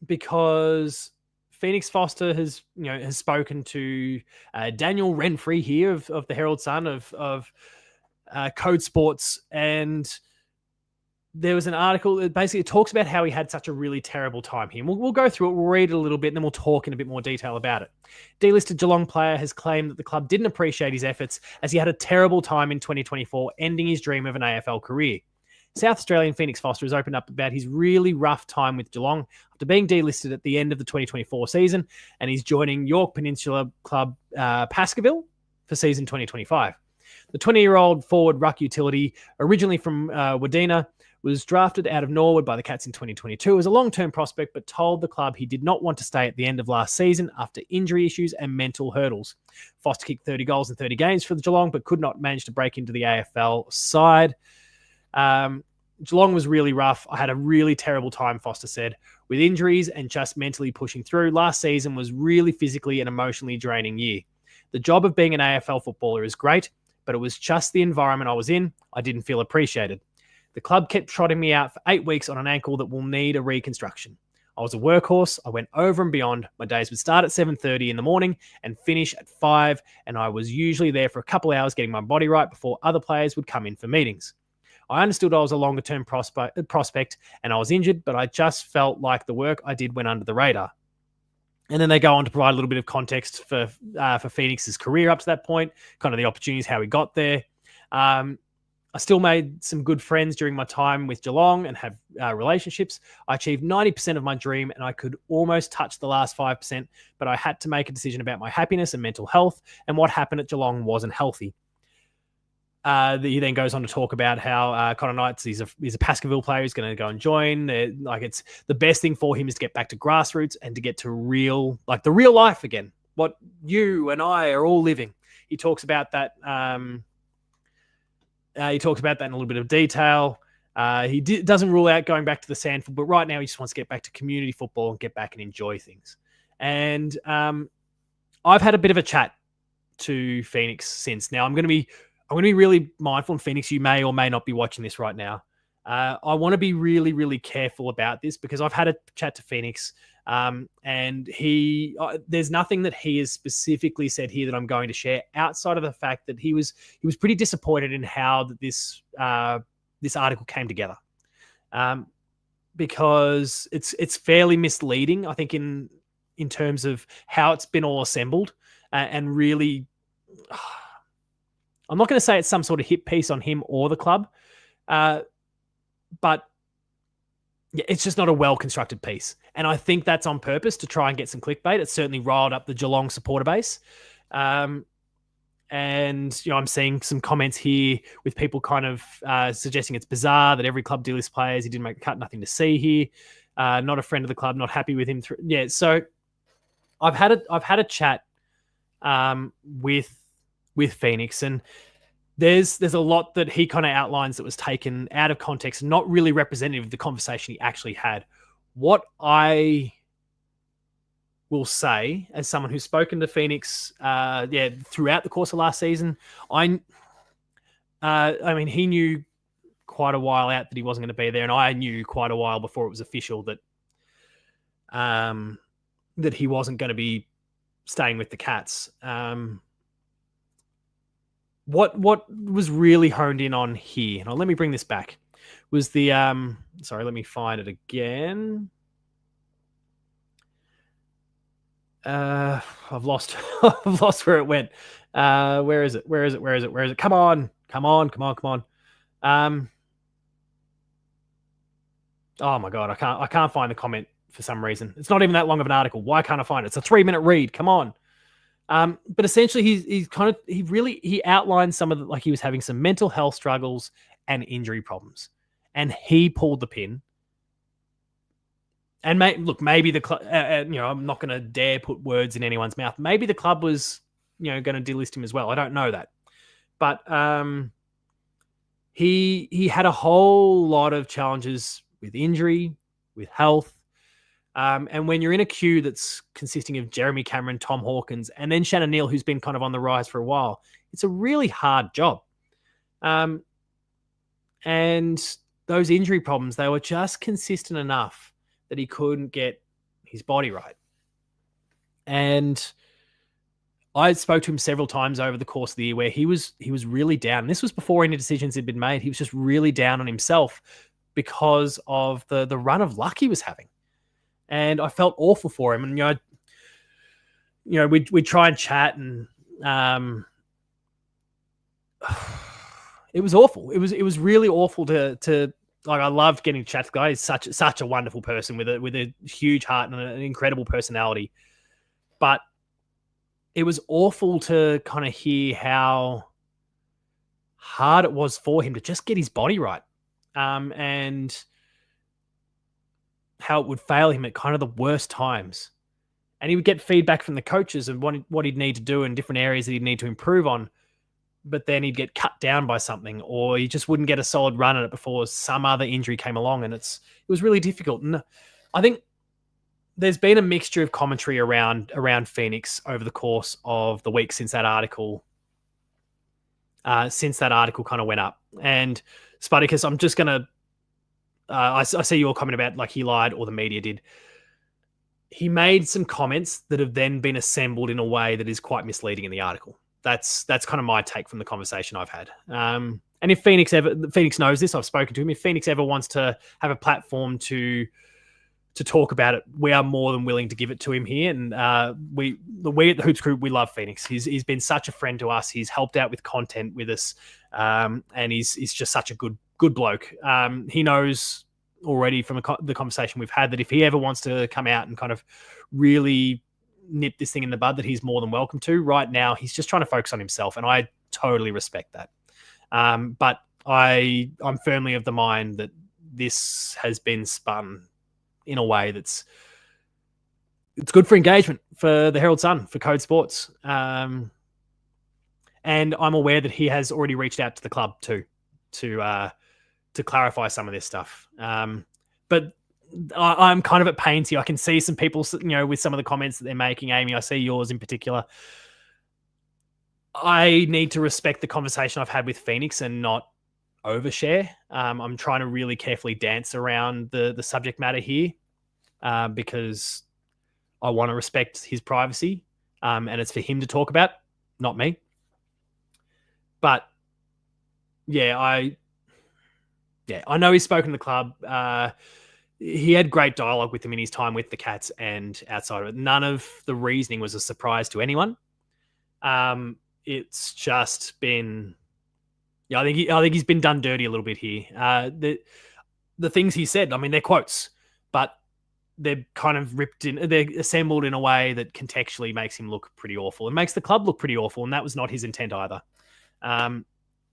because Phoenix Foster has spoken to Daniel Renfrey here of the Herald Sun of Code Sports, and there was an article that basically talks about how he had such a really terrible time here. And we'll go through it, we'll read it a little bit, and then we'll talk in a bit more detail about it. Delisted Geelong player has claimed that the club didn't appreciate his efforts as he had a terrible time in 2024, ending his dream of an AFL career. South Australian Phoenix Foster has opened up about his really rough time with Geelong after being delisted at the end of the 2024 season, and he's joining Yorke Peninsula club Baskerville for season 2025. The 20-year-old forward ruck utility, originally from Wadena, was drafted out of Norwood by the Cats in 2022 as a long-term prospect, but told the club he did not want to stay at the end of last season after injury issues and mental hurdles. Foster kicked 30 goals in 30 games for the Geelong, but could not manage to break into the AFL side. Geelong was really rough. I had a really terrible time, Foster said, with injuries and just mentally pushing through. Last season was really physically and emotionally draining year. The job of being an AFL footballer is great, but it was just the environment I was in. I didn't feel appreciated. The club kept trotting me out for 8 weeks on an ankle that will need a reconstruction. I was a workhorse. I went over and beyond. My days would start at 7:30 in the morning and finish at 5, and I was usually there for a couple hours getting my body right before other players would come in for meetings. I understood I was a longer-term prospect and I was injured, but I just felt like the work I did went under the radar. And then they go on to provide a little bit of context for Phoenix's career up to that point, kind of the opportunities, how he got there. I still made some good friends during my time with Geelong and have relationships. I achieved 90% of my dream and I could almost touch the last 5%, but I had to make a decision about my happiness and mental health, and what happened at Geelong wasn't healthy. He then goes on to talk about how Connor Knights, he's a Baskerville player who's going to go and join. It's the best thing for him is to get back to grassroots and to get to the real life again, what you and I are all living. He talks about that. He talks about that in a little bit of detail. He doesn't rule out going back to the Sandford, but right now he just wants to get back to community football and get back and enjoy things. And I've had a bit of a chat to Phoenix since. Now I'm going to be really mindful. And Phoenix, you may or may not be watching this right now. I want to be really, really careful about this because I've had a chat to Phoenix, and there's nothing that he has specifically said here that I'm going to share outside of the fact that he was pretty disappointed in how this article came together, because it's fairly misleading, I think, in terms of how it's been all assembled, and really. I'm not going to say it's some sort of hit piece on him or the club, but yeah, it's just not a well-constructed piece. And I think that's on purpose to try and get some clickbait. It certainly riled up the Geelong supporter base. And, I'm seeing some comments here with people kind of suggesting it's bizarre that every club delist players. He didn't make the cut, nothing to see here. Not a friend of the club, not happy with him. So I've had a chat with Phoenix, and there's a lot that he kind of outlines that was taken out of context, not really representative of the conversation he actually had. What I will say, as someone who's spoken to Phoenix throughout the course of last season, I mean, he knew quite a while out that he wasn't going to be there, and I knew quite a while before it was official that that he wasn't going to be staying with the Cats. What was really honed in on here, and let me bring this back, was the sorry, let me find it again. I've lost where it went. Where is it? Come on. Oh my God, I can't find the comment for some reason. It's not even that long of an article. Why can't I find it? It's a 3-minute read. Come on. But essentially, he outlined some of the, like he was having some mental health struggles and injury problems, and he pulled the pin. And maybe the club, I'm not going to dare put words in anyone's mouth. Maybe the club was, going to delist him as well. I don't know that, but he had a whole lot of challenges with injury, with health. And when you're in a queue that's consisting of Jeremy Cameron, Tom Hawkins, and then Shannon Neal, who's been kind of on the rise for a while, it's a really hard job. And those injury problems, they were just consistent enough that he couldn't get his body right. And I spoke to him several times over the course of the year where he was really down. And this was before any decisions had been made. He was just really down on himself because of the run of luck he was having. And I felt awful for him. And, we'd try and chat, and it was awful. It was really awful to like. I loved getting to chat to the guy. He's such a wonderful person with a huge heart and an incredible personality. But it was awful to kind of hear how hard it was for him to just get his body right, and how it would fail him at kind of the worst times. And he would get feedback from the coaches and what he'd need to do in different areas that he'd need to improve on. But then he'd get cut down by something, or he just wouldn't get a solid run at it before some other injury came along. And it was really difficult. And I think there's been a mixture of commentary around Phoenix over the course of the week since that article kind of went up. And Spartacus, I'm just going to, I see your comment about like he lied or the media did. He made some comments that have then been assembled in a way that is quite misleading in the article. That's kind of my take from the conversation I've had. And if Phoenix knows this, I've spoken to him. If Phoenix ever wants to have a platform to talk about it, we are more than willing to give it to him here. And we at the Hoops Crew, we love Phoenix. He's been such a friend to us. He's helped out with content with us, and he's just such a good bloke. He knows already from the conversation we've had that if he ever wants to come out and kind of really nip this thing in the bud, that he's more than welcome to. Right now, he's just trying to focus on himself, and I totally respect that. But I'm firmly of the mind that this has been spun in a way it's good for engagement for the Herald Sun, for Code Sports. And I'm aware that he has already reached out to the club too, to clarify some of this stuff. But I'm kind of at pains here. I can see some people, with some of the comments that they're making. Amy, I see yours in particular. I need to respect the conversation I've had with Phoenix and not overshare. I'm trying to really carefully dance around the subject matter here, because I want to respect his privacy, and it's for him to talk about, not me. But I know he's spoken to the club. He had great dialogue with him in his time with the Cats and outside of it. None of the reasoning was a surprise to anyone. It's just been, I think he's been done dirty a little bit here. The things he said, I mean, they're quotes, but they're kind of they're assembled in a way that contextually makes him look pretty awful and makes the club look pretty awful. And that was not his intent either.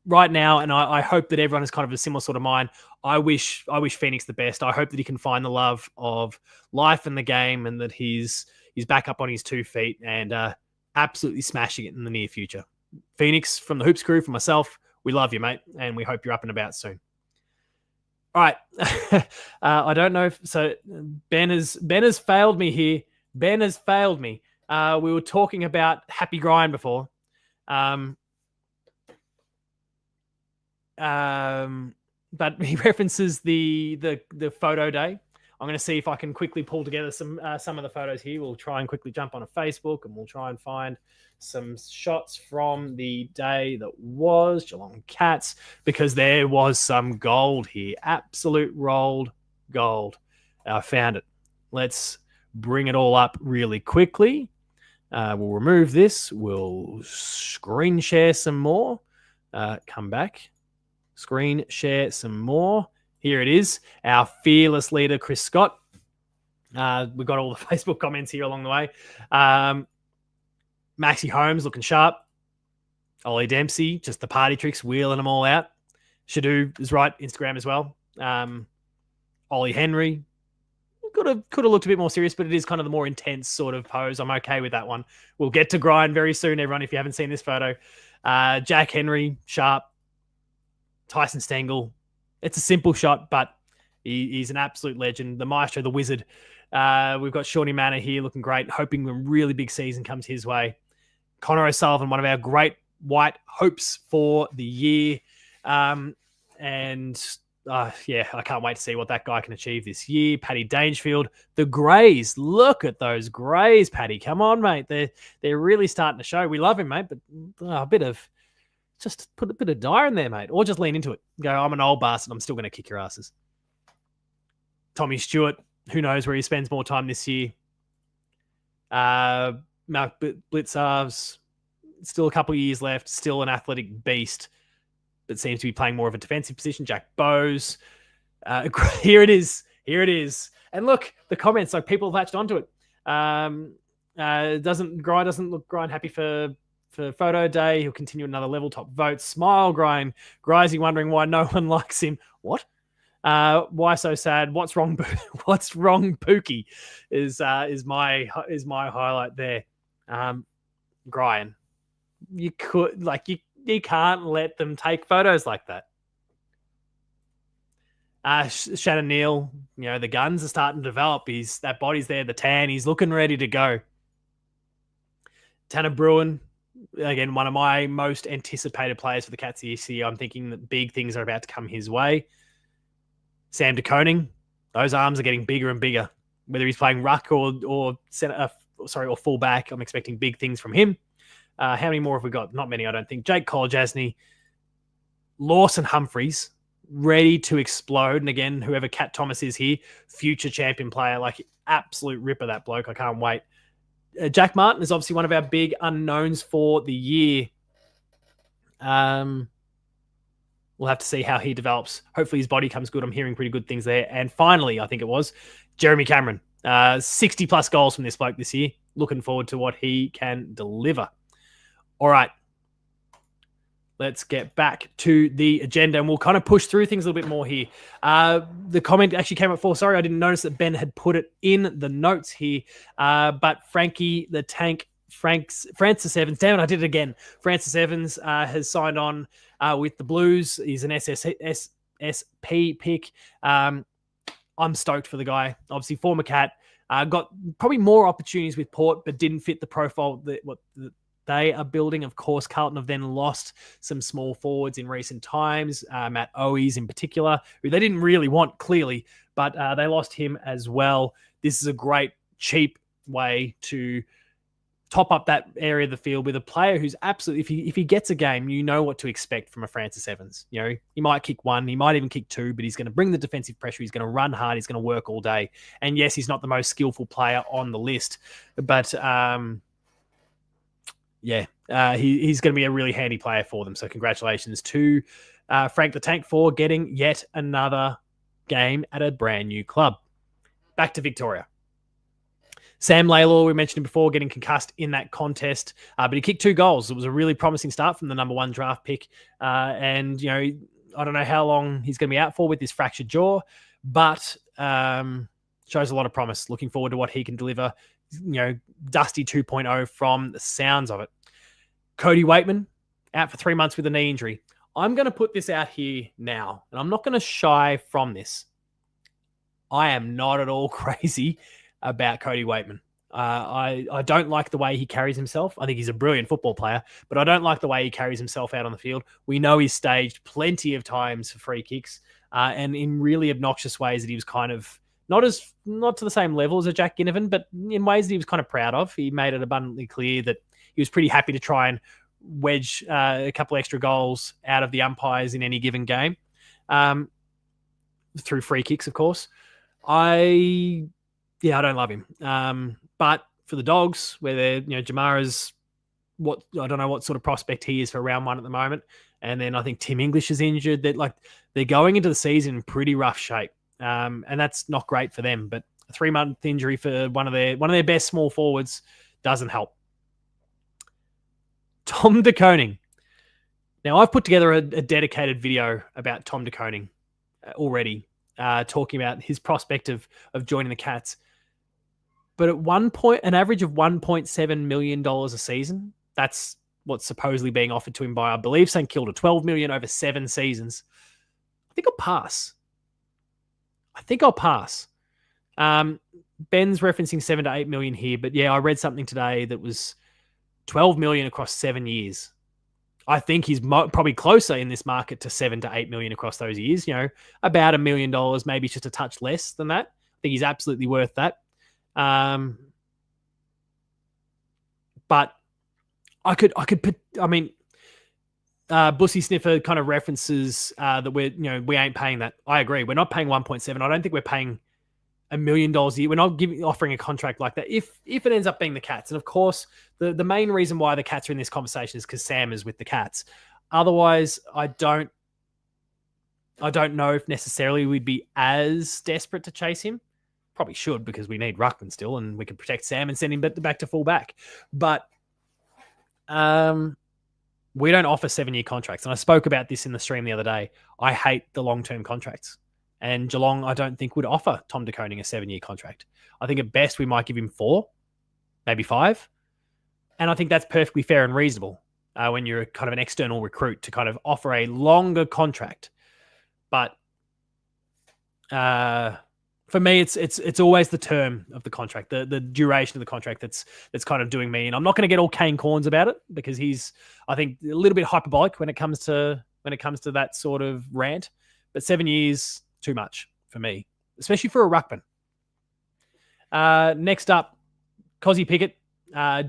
Right now, and I hope that everyone has kind of a similar sort of mind. I wish Phoenix the best. I hope that he can find the love of life and the game, and that he's back up on his 2 feet and absolutely smashing it in the near future. Phoenix, from the Hoops Crew, from myself, we love you, mate, and we hope you're up and about soon. All right. I don't know so Ben has failed me here. Ben has failed me. We were talking about Happy Grind before. But he references the photo day. I'm going to see if I can quickly pull together some of the photos here. We'll try and quickly jump on a Facebook, and we'll try and find some shots from the day that was Geelong Cats, because there was some gold here. Absolute rolled gold. I found it. Let's bring it all up really quickly. We'll remove this. We'll screen share some more. Come back. Screen share some more. Here it is. Our fearless leader, Chris Scott. We've got all the Facebook comments here along the way. Maxi Holmes looking sharp. Ollie Dempsey, just the party tricks, wheeling them all out. Shadu is right, Instagram as well. Ollie Henry could have looked a bit more serious, but it is kind of the more intense sort of pose. I'm okay with that one. We'll get to grind very soon, everyone, if you haven't seen this photo. Jack Henry, sharp. Tyson Stengel. It's a simple shot, but he's an absolute legend. The maestro, the wizard. We've got Shawnee Manor here looking great, hoping a really big season comes his way. Connor O'Sullivan, one of our great white hopes for the year. I can't wait to see what that guy can achieve this year. Paddy Dangerfield, the Greys. Look at those Greys, Paddy. Come on, mate. They're really starting to show. We love him, mate, but just put a bit of dire in there, mate. Or just lean into it. Go, I'm an old bastard. I'm still going to kick your asses. Tommy Stewart, who knows where he spends more time this year. Mark Blitzarves, still a couple of years left. Still an athletic beast, but seems to be playing more of a defensive position. Jack Bowes. Here it is. And look, the comments, like people have latched onto it. Doesn't look Grind happy for photo day. He'll continue another level. Top votes. Smile Grind. Grisey wondering why no one likes him. What? Why so sad? What's wrong? What's wrong? Pookie is my highlight there. Brian, you can't let them take photos like that. Shannon Neal, the guns are starting to develop. That body's there, the tan. He's looking ready to go. Tanner Bruin, again, one of my most anticipated players for the Cats this year. I'm thinking that big things are about to come his way. Sam de Koning, those arms are getting bigger and bigger. Whether he's playing ruck or full back, I'm expecting big things from him. How many more have we got? Not many, I don't think. Jake Kolajasny, Lawson Humphreys, ready to explode. And again, whoever Cat Thomas is here, future champion player, like absolute ripper, that bloke. I can't wait. Jack Martin is obviously one of our big unknowns for the year. We'll have to see how he develops. Hopefully his body comes good. I'm hearing pretty good things there. And finally, I think it was Jeremy Cameron. 60 plus goals from this bloke this year. Looking forward to what he can deliver. All right. Let's get back to the agenda and we'll kind of push through things a little bit more here. The comment actually came up for, sorry, I didn't notice that Ben had put it in the notes here. But Frankie the Tank, Francis Evans, damn it, I did it again. Francis Evans has signed on with the Blues. He's an SSP pick. I'm stoked for the guy. Obviously, former Cat. Got probably more opportunities with Port, but didn't fit the profile that they are building. Of course, Carlton have then lost some small forwards in recent times. Matt Owies in particular, who they didn't really want, clearly, but they lost him as well. This is a great, cheap way to top up that area of the field with a player who's absolutely, if he gets a game, you know what to expect from a Francis Evans. He might kick one, he might even kick two, but he's going to bring the defensive pressure. He's going to run hard. He's going to work all day. And yes, he's not the most skillful player on the list, but he's going to be a really handy player for them. So congratulations to Frank the Tank for getting yet another game at a brand new club. Back to Victoria. Sam Laylor, we mentioned him before, getting concussed in that contest, but he kicked 2 goals. It was a really promising start from the number 1 draft pick. I don't know how long he's going to be out for with this fractured jaw, but shows a lot of promise. Looking forward to what he can deliver. Dusty 2.0 from the sounds of it. Cody Waitman, out for 3 months with a knee injury. I'm going to put this out here now, and I'm not going to shy from this. I am not at all crazy about Cody Waitman. I don't like the way he carries himself. I think he's a brilliant football player, but I don't like the way he carries himself out on the field. We know he's staged plenty of times for free kicks and in really obnoxious ways that he was kind of not to the same level as a Jack Ginnivan, but in ways that he was kind of proud of. He made it abundantly clear that he was pretty happy to try and wedge a couple extra goals out of the umpires in any given game through free kicks, of course. I don't love him. But for the Dogs, where they're, Jamara's I don't know what sort of prospect he is for round 1 at the moment. And then I think Tim English is injured. They're going into the season in pretty rough shape. And that's not great for them. But a 3-month injury for one of their best small forwards doesn't help. Tom De Koning. Now, I've put together a dedicated video about Tom De Koning already, talking about his prospect of joining the Cats. But at one point, an average of $1.7 million a season, that's what's supposedly being offered to him by, I believe, St Kilda, $12 million over 7 seasons. I think I'll pass. Ben's referencing 7 to 8 million here, but yeah, I read something today that was 12 million across 7 years. I think he's probably closer in this market to 7 to 8 million across those years. About $1 million, maybe just a touch less than that. I think he's absolutely worth that. But Bussy Sniffer kind of references that we ain't paying that. I agree. We're not paying 1.7. I don't think we're paying $1 million a year. We're not offering a contract like that if it ends up being the Cats. And of course, the main reason why the Cats are in this conversation is because Sam is with the Cats. Otherwise, I don't know if necessarily we'd be as desperate to chase him. Probably should, because we need ruckman still, and we can protect Sam and send him back to full back. But we don't offer 7-year contracts. And I spoke about this in the stream the other day. I hate the long-term contracts. And Geelong, I don't think, would offer Tom De Koning a 7-year contract. I think at best we might give him 4, maybe 5. And I think that's perfectly fair and reasonable when you're kind of an external recruit to kind of offer a longer contract. But for me, it's always the term of the contract, the duration of the contract that's kind of doing me. And I'm not going to get all Kane Corns about it, because he's, I think, a little bit hyperbolic when it comes to that sort of rant. But 7 years, too much for me, especially for a ruckman. Next up, Cozzy Pickett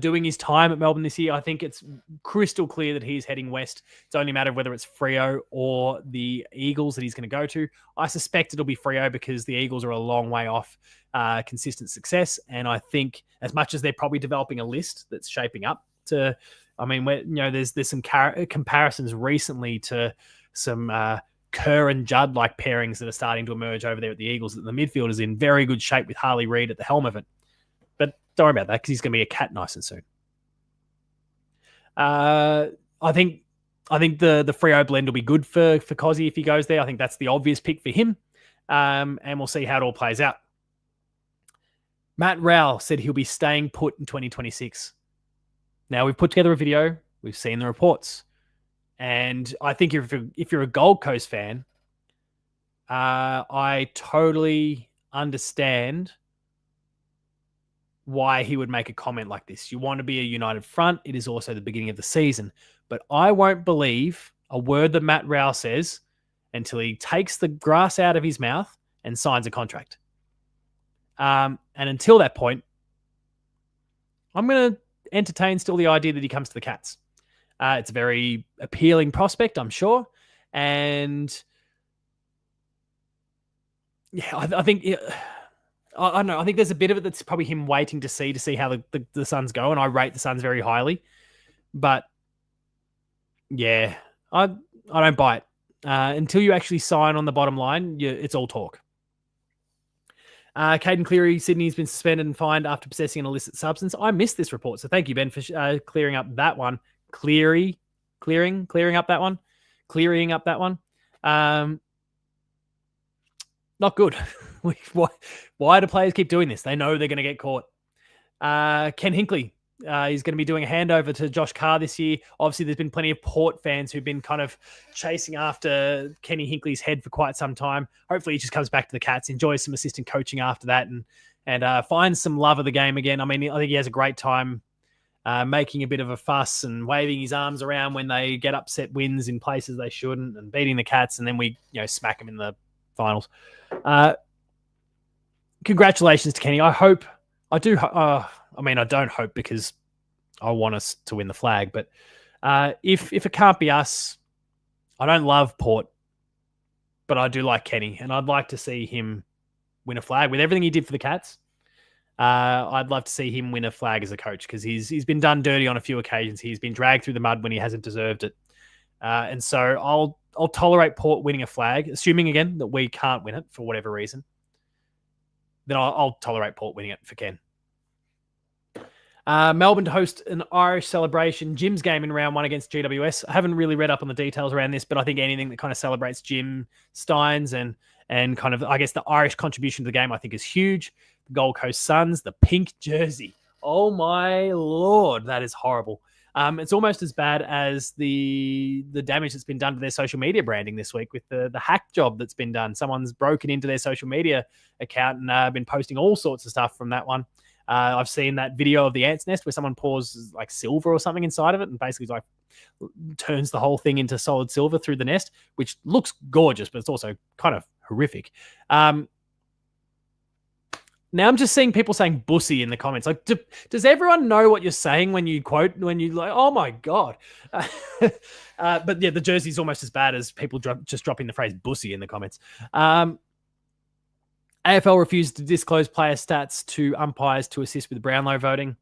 doing his time at Melbourne this year. I think it's crystal clear that he's heading west. It's only a matter of whether it's Freo or the Eagles that he's going to go to. I suspect it'll be Freo, because the Eagles are a long way off consistent success. And I think, as much as they're probably developing a list that's shaping up to, there's some comparisons recently to some Kerr and Judd like pairings that are starting to emerge over there at the Eagles, that the midfield is in very good shape with Harley Reid at the helm of it. But don't worry about that, because he's going to be a Cat nice and soon. I think the Freo blend will be good for Cozzy if he goes there. I think that's the obvious pick for him. And we'll see how it all plays out. Matt Rowell said he'll be staying put in 2026. Now, we've put together a video. We've seen the reports. And I think if you're a Gold Coast fan, I totally understand why he would make a comment like this. You want to be a united front. It is also the beginning of the season. But I won't believe a word that Matt Rowell says until he takes the grass out of his mouth and signs a contract. And until that point, I'm going to entertain still the idea that he comes to the Cats. It's a very appealing prospect, I'm sure. And yeah, I think... I don't know. I think there's a bit of it that's probably him waiting to see how the Suns go, and I rate the Suns very highly. But yeah, I don't buy it. Until you actually sign on the bottom line, it's all talk. Caden Cleary, Sydney's been suspended and fined after possessing an illicit substance. I missed this report, so thank you, Ben, for clearing up that one. Clearing up that one. Not good. Why do players keep doing this? They know they're going to get caught. Ken Hinkley, he's going to be doing a handover to Josh Carr this year. Obviously, there's been plenty of Port fans who've been kind of chasing after Kenny Hinkley's head for quite some time. Hopefully, he just comes back to the Cats, enjoys some assistant coaching after that, and finds some love of the game again. I mean, I think he has a great time making a bit of a fuss and waving his arms around when they get upset wins in places they shouldn't, and beating the Cats, and then we smack them in the finals. Congratulations to Kenny. I don't hope, because I want us to win the flag, but if it can't be us, I don't love Port, but I do like Kenny, and I'd like to see him win a flag with everything he did for the Cats. I'd love to see him win a flag as a coach, because he's been done dirty on a few occasions. He's been dragged through the mud when he hasn't deserved it. And so I'll tolerate Port winning a flag, assuming again that we can't win it for whatever reason. Then I'll tolerate Port winning it for Ken. Melbourne to host an Irish celebration Jim's game in round 1 against GWS. I haven't really read up on the details around this, but I think anything that kind of celebrates Jim Steins and kind of, I guess, the Irish contribution to the game, I think is huge. The Gold Coast Suns, the pink jersey. Oh my Lord, that is horrible. It's almost as bad as the damage that's been done to their social media branding this week with the hack job that's been done. Someone's broken into their social media account and been posting all sorts of stuff from that one. I've seen that video of the ant's nest where someone pours like silver or something inside of it and basically like turns the whole thing into solid silver through the nest, which looks gorgeous, but it's also kind of horrific. Now I'm just seeing people saying bussy in the comments. Like, does everyone know what you're saying when you like, oh my God. But yeah, the jersey's almost as bad as people just dropping the phrase bussy in the comments. AFL refused to disclose player stats to umpires to assist with Brownlow voting.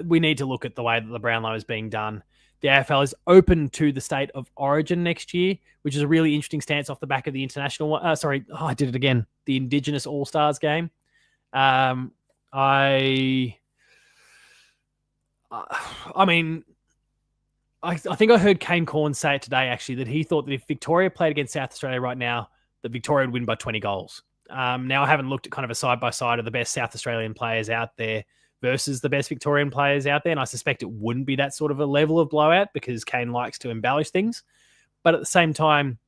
We need to look at the way that the Brownlow is being done. The AFL is open to the state of origin next year, which is a really interesting stance off the back of the international. I did it again. The Indigenous All-Stars game. I mean, I think I heard Kane Corn say it today, actually, that he thought that if Victoria played against South Australia right now, that Victoria would win by 20 goals. Now, I haven't looked at kind of a side-by-side of the best South Australian players out there versus the best Victorian players out there, and I suspect it wouldn't be that sort of a level of blowout because Kane likes to embellish things. But at the same time,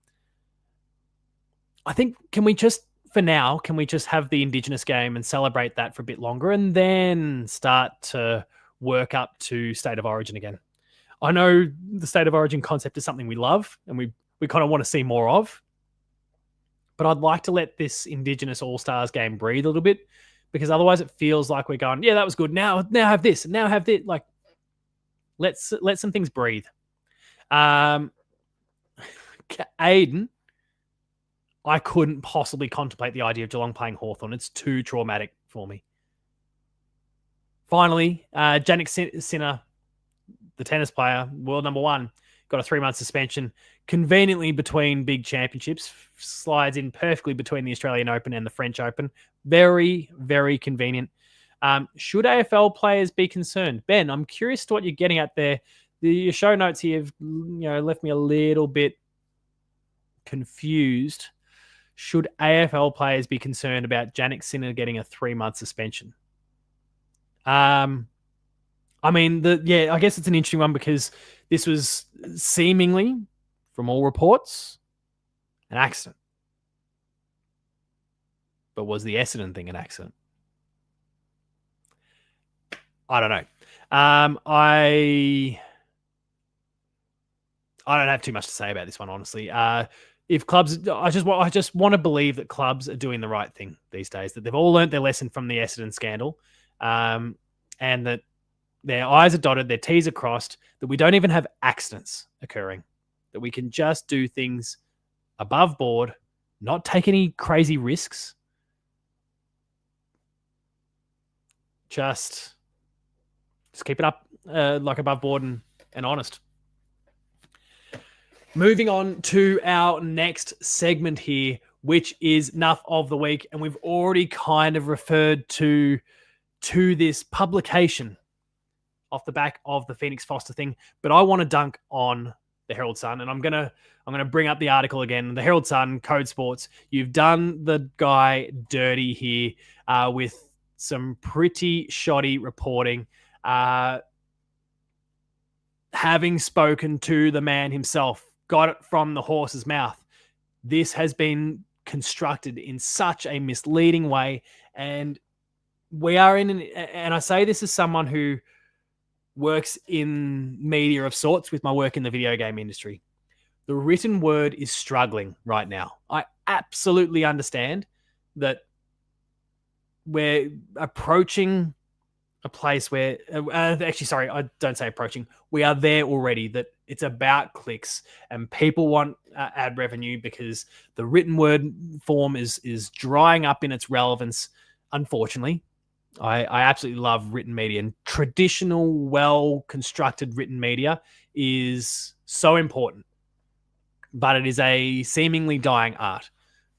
I think, can we just have the Indigenous game and celebrate that for a bit longer and then start to work up to state of origin again? I know the state of origin concept is something we love and we kind of want to see more of. But I'd like to let this Indigenous All-Stars game breathe a little bit because otherwise it feels like we're going, yeah, that was good. Now have this, and now have this. Like, let some things breathe. Aiden, I couldn't possibly contemplate the idea of Geelong playing Hawthorn. It's too traumatic for me. Finally, Jannik Sinner, the tennis player, world number 1, got a 3-month suspension. Conveniently between big championships, slides in perfectly between the Australian Open and the French Open. Very, very convenient. Should AFL players be concerned? Ben, I'm curious to what you're getting at there. The show notes here have left me a little bit confused. Should AFL players be concerned about Jannik Sinner getting a 3-month suspension? I guess it's an interesting one because this was seemingly, from all reports, an accident. But was the Essendon thing an accident? I don't know. I don't have too much to say about this one, honestly. If clubs, I just want to believe that clubs are doing the right thing these days, that they've all learnt their lesson from the Essendon scandal, and that their I's are dotted, their T's are crossed, that we don't even have accidents occurring, that we can just do things above board, not take any crazy risks. Just keep it up like above board and honest. Moving on to our next segment here, which is Nuff of the Week. And we've already kind of referred to this publication off the back of the Phoenix Foster thing. But I want to dunk on the Herald Sun. And I'm gonna bring up the article again. The Herald Sun, Code Sports. You've done the guy dirty here with some pretty shoddy reporting. Having spoken to the man himself, got it from the horse's mouth. This has been constructed in such a misleading way. And we are and I say this as someone who works in media of sorts with my work in the video game industry. The written word is struggling right now. I absolutely understand that we're approaching a place where, I don't say approaching. We are there already, that it's about clicks and people want ad revenue because the written word form is drying up in its relevance, unfortunately. I absolutely love written media, and traditional, well-constructed written media is so important. But it is a seemingly dying art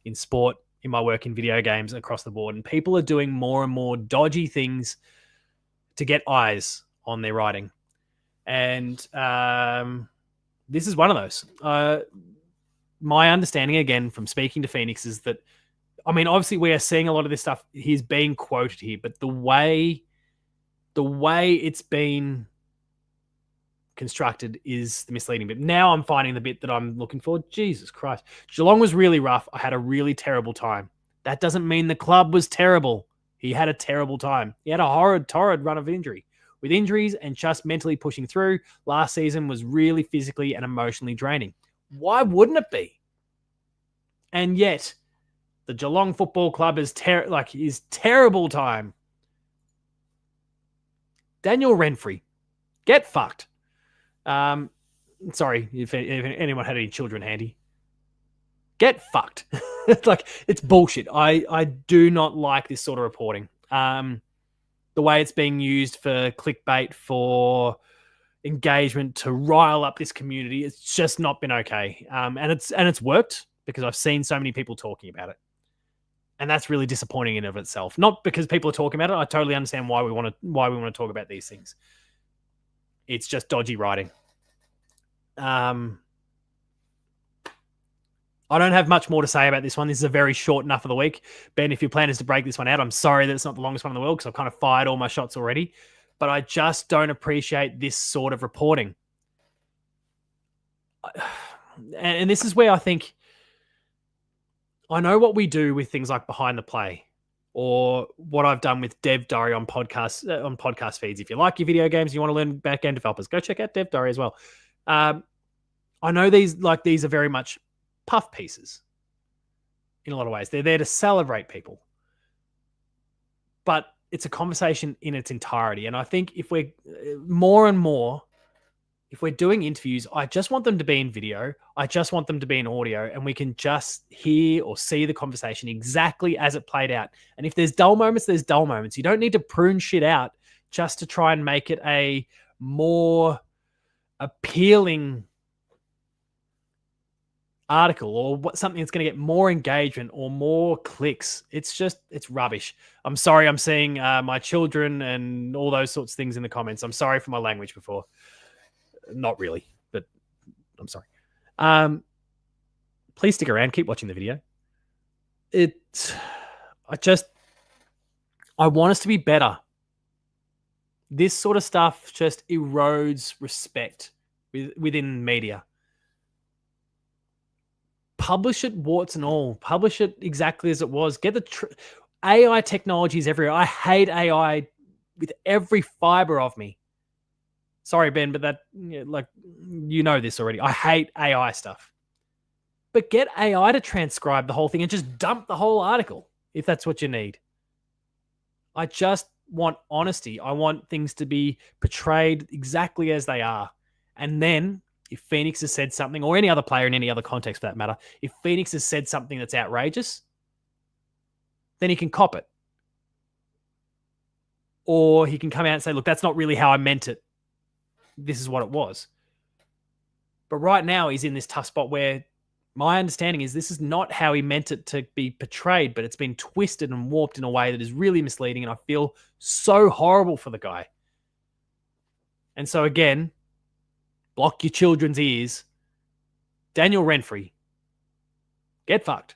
in sport, in my work in video games, across the board. And people are doing more and more dodgy things to get eyes on their writing. And this is one of those. My understanding, again, from speaking to Phoenix is that, I mean, obviously we are seeing a lot of this stuff. He's being quoted here, but the way it's been constructed is the misleading bit. Now I'm finding the bit that I'm looking for. Jesus Christ. Geelong was really rough. I had a really terrible time. That doesn't mean the club was terrible. He had a terrible time. He had a torrid run of injury. With injuries and just mentally pushing through, last season was really physically and emotionally draining. Why wouldn't it be? And yet, the Geelong Football Club is his terrible time. Daniel Renfrey, get fucked. Sorry if anyone had any children handy. Get fucked. It's bullshit. I do not like this sort of reporting. The way it's being used for clickbait, for engagement, to rile up this community, it's just not been okay. And it's worked because I've seen so many people talking about it. And that's really disappointing in and of itself. Not because people are talking about it. I totally understand why we want to talk about these things. It's just dodgy writing. I don't have much more to say about this one. This is a very short enough of the week. Ben, if your plan is to break this one out, I'm sorry that it's not the longest one in the world because I've kind of fired all my shots already. But I just don't appreciate this sort of reporting. And this is where I think I know what we do with things like Behind the Play, or what I've done with Dev Diary on podcast feeds. If you like your video games, you want to learn back-end developers, go check out Dev Diary as well. I know these are very much puff pieces in a lot of ways. They're there to celebrate people. But it's a conversation in its entirety. And I think if we're if we're doing interviews, I just want them to be in video. I just want them to be in audio, and we can just hear or see the conversation exactly as it played out. And if there's dull moments, there's dull moments. You don't need to prune shit out just to try and make it a more appealing article, or something that's going to get more engagement or more clicks. It's rubbish. I'm sorry. I'm seeing my children and all those sorts of things in the comments. I'm sorry for my language before. Not really, but I'm sorry. Please stick around. Keep watching the video. I want us to be better. This sort of stuff just erodes respect within media. Publish it warts and all. Publish it exactly as it was. Get the AI technologies everywhere. I hate AI with every fiber of me. Sorry, Ben, but you know this already. I hate AI stuff. But get AI to transcribe the whole thing and just dump the whole article if that's what you need. I just want honesty. I want things to be portrayed exactly as they are. And then if Phoenix has said something, or any other player in any other context for that matter, if Phoenix has said something that's outrageous, then he can cop it. Or he can come out and say, look, that's not really how I meant it. This is what it was. But right now he's in this tough spot where my understanding is this is not how he meant it to be portrayed, but it's been twisted and warped in a way that is really misleading. And I feel so horrible for the guy. And so again, block your children's ears. Daniel Renfrey, get fucked.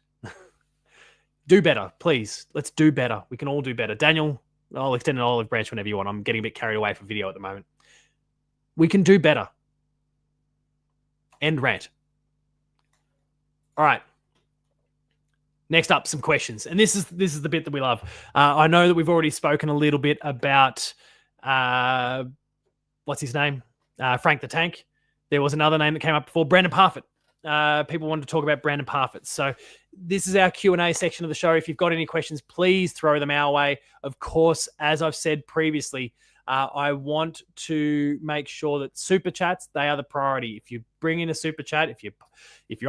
Do better, please. Let's do better. We can all do better. Daniel, I'll extend an olive branch whenever you want. I'm getting a bit carried away for video at the moment. We can do better. End rant. All right. Next up, some questions. And this is the bit that we love. I know that we've already spoken a little bit about, what's his name? Frank the Tank. There was another name that came up before, Brandon Parfitt. People wanted to talk about Brandon Parfitt. So this is our Q&A section of the show. If you've got any questions, please throw them our way. Of course, as I've said previously, I want to make sure that super chats, they are the priority. If you bring in a super chat, if you're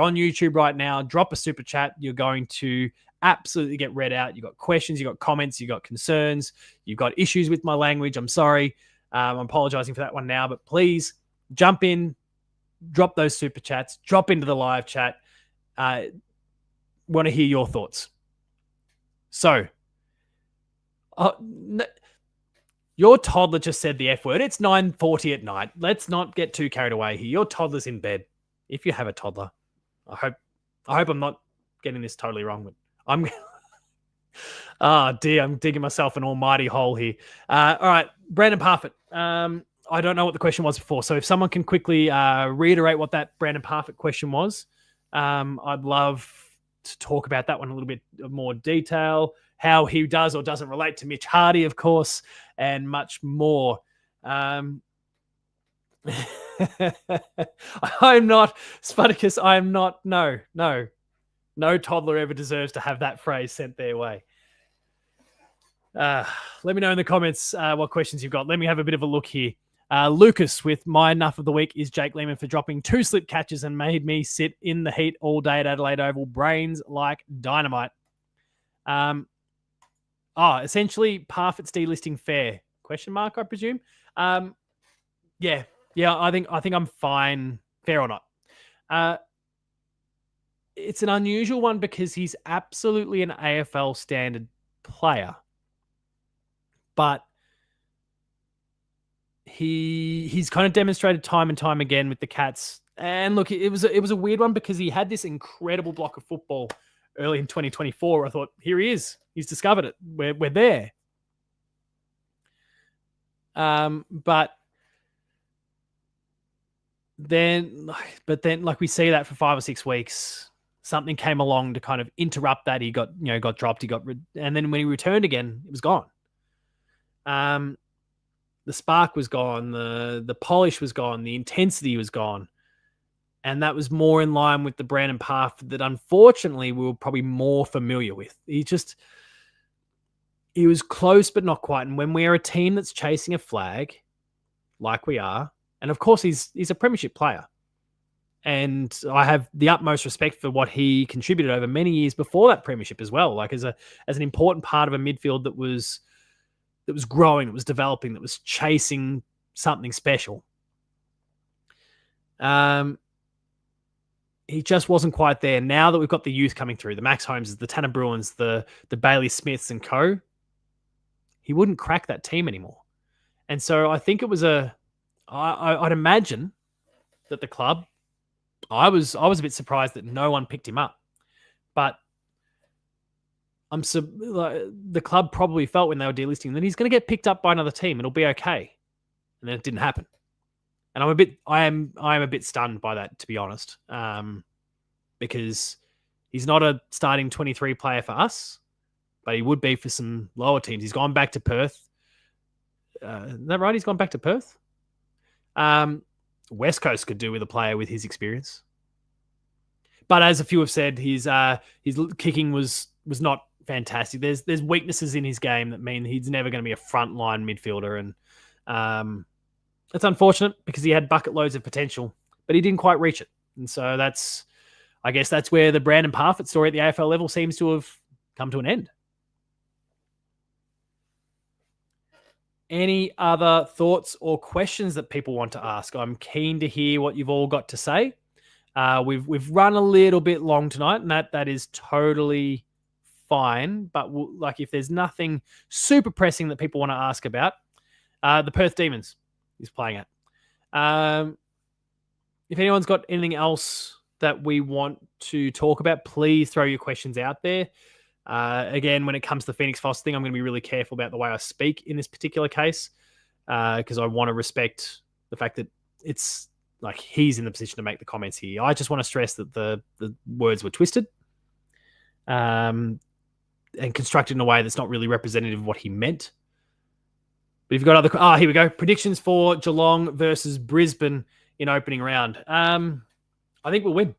on YouTube right now, drop a super chat. You're going to absolutely get read out. You've got questions, you've got comments, you've got concerns, you've got issues with my language. I'm sorry. I'm apologizing for that one now, but please jump in, drop those super chats, drop into the live chat. Want to hear your thoughts. So, Your toddler just said the F word. It's 9:40 at night. Let's not get too carried away here. Your toddler's in bed. If you have a toddler, I hope I'm not getting this totally wrong, but I'm dear, I'm digging myself an almighty hole here. All right, Brandon Parfitt. I don't know what the question was before, so if someone can quickly reiterate what that Brandon Parfitt question was, I'd love to talk about that one in a little bit more detail, how he does or doesn't relate to Mitch Hardy, of course, and much more. I'm not, Sputicus, I am not, no toddler ever deserves to have that phrase sent their way. Let me know in the comments what questions you've got. Let me have a bit of a look here. Lucas with my enough of the week is Jake Lehman for dropping 2 slip catches and made me sit in the heat all day at Adelaide Oval. Brains like dynamite. Essentially Parfitt's delisting fair? Question mark, I presume. Yeah. I think I'm fine. Fair or not. It's an unusual one because he's absolutely an AFL standard player, but he's kind of demonstrated time and time again with the Cats. And look, it was a weird one because he had this incredible block of football early in 2024. I thought, here he is. He's discovered it. We're there. But then, like we see that for 5 or 6 weeks, something came along to kind of interrupt that. He got dropped. And then when he returned again, it was gone. The spark was gone. The polish was gone. The intensity was gone. And that was more in line with the Brandon Parfitt that unfortunately we were probably more familiar with. He was close, but not quite. And when we're a team that's chasing a flag, like we are, and of course he's a premiership player, and I have the utmost respect for what he contributed over many years before that premiership as well. Like as an important part of a midfield that was growing, that was developing, that was chasing something special. He just wasn't quite there. Now that we've got the youth coming through, the Max Holmeses, the Tanner Bruins, the Bailey Smiths and co, he wouldn't crack that team anymore. And so I think it was I'd imagine that the club, I was a bit surprised that no one picked him up, but the club probably felt when they were delisting that he's going to get picked up by another team. It'll be okay. And then it didn't happen. And I am a bit stunned by that, to be honest, because he's not a starting 23 player for us, but he would be for some lower teams. He's gone back to Perth. Is that right? He's gone back to Perth. West Coast could do with a player with his experience. But as a few have said, his kicking was not fantastic. There's weaknesses in his game that mean he's never going to be a frontline midfielder, and it's unfortunate because he had bucket loads of potential, but he didn't quite reach it. And so I guess that's where the Brandon Parfitt story at the AFL level seems to have come to an end. Any other thoughts or questions that people want to ask? I'm keen to hear what you've all got to say. We've run a little bit long tonight, and that is totally fine. But if there's nothing super pressing that people want to ask about, the Perth Demons is playing at. If anyone's got anything else that we want to talk about, please throw your questions out there. Again, when it comes to the Phoenix Foss thing, I'm going to be really careful about the way I speak in this particular case, because I want to respect the fact that it's like he's in the position to make the comments here. I just want to stress that the words were twisted and constructed in a way that's not really representative of what he meant. But if you've got other... here we go. Predictions for Geelong versus Brisbane in opening round. I think we'll win.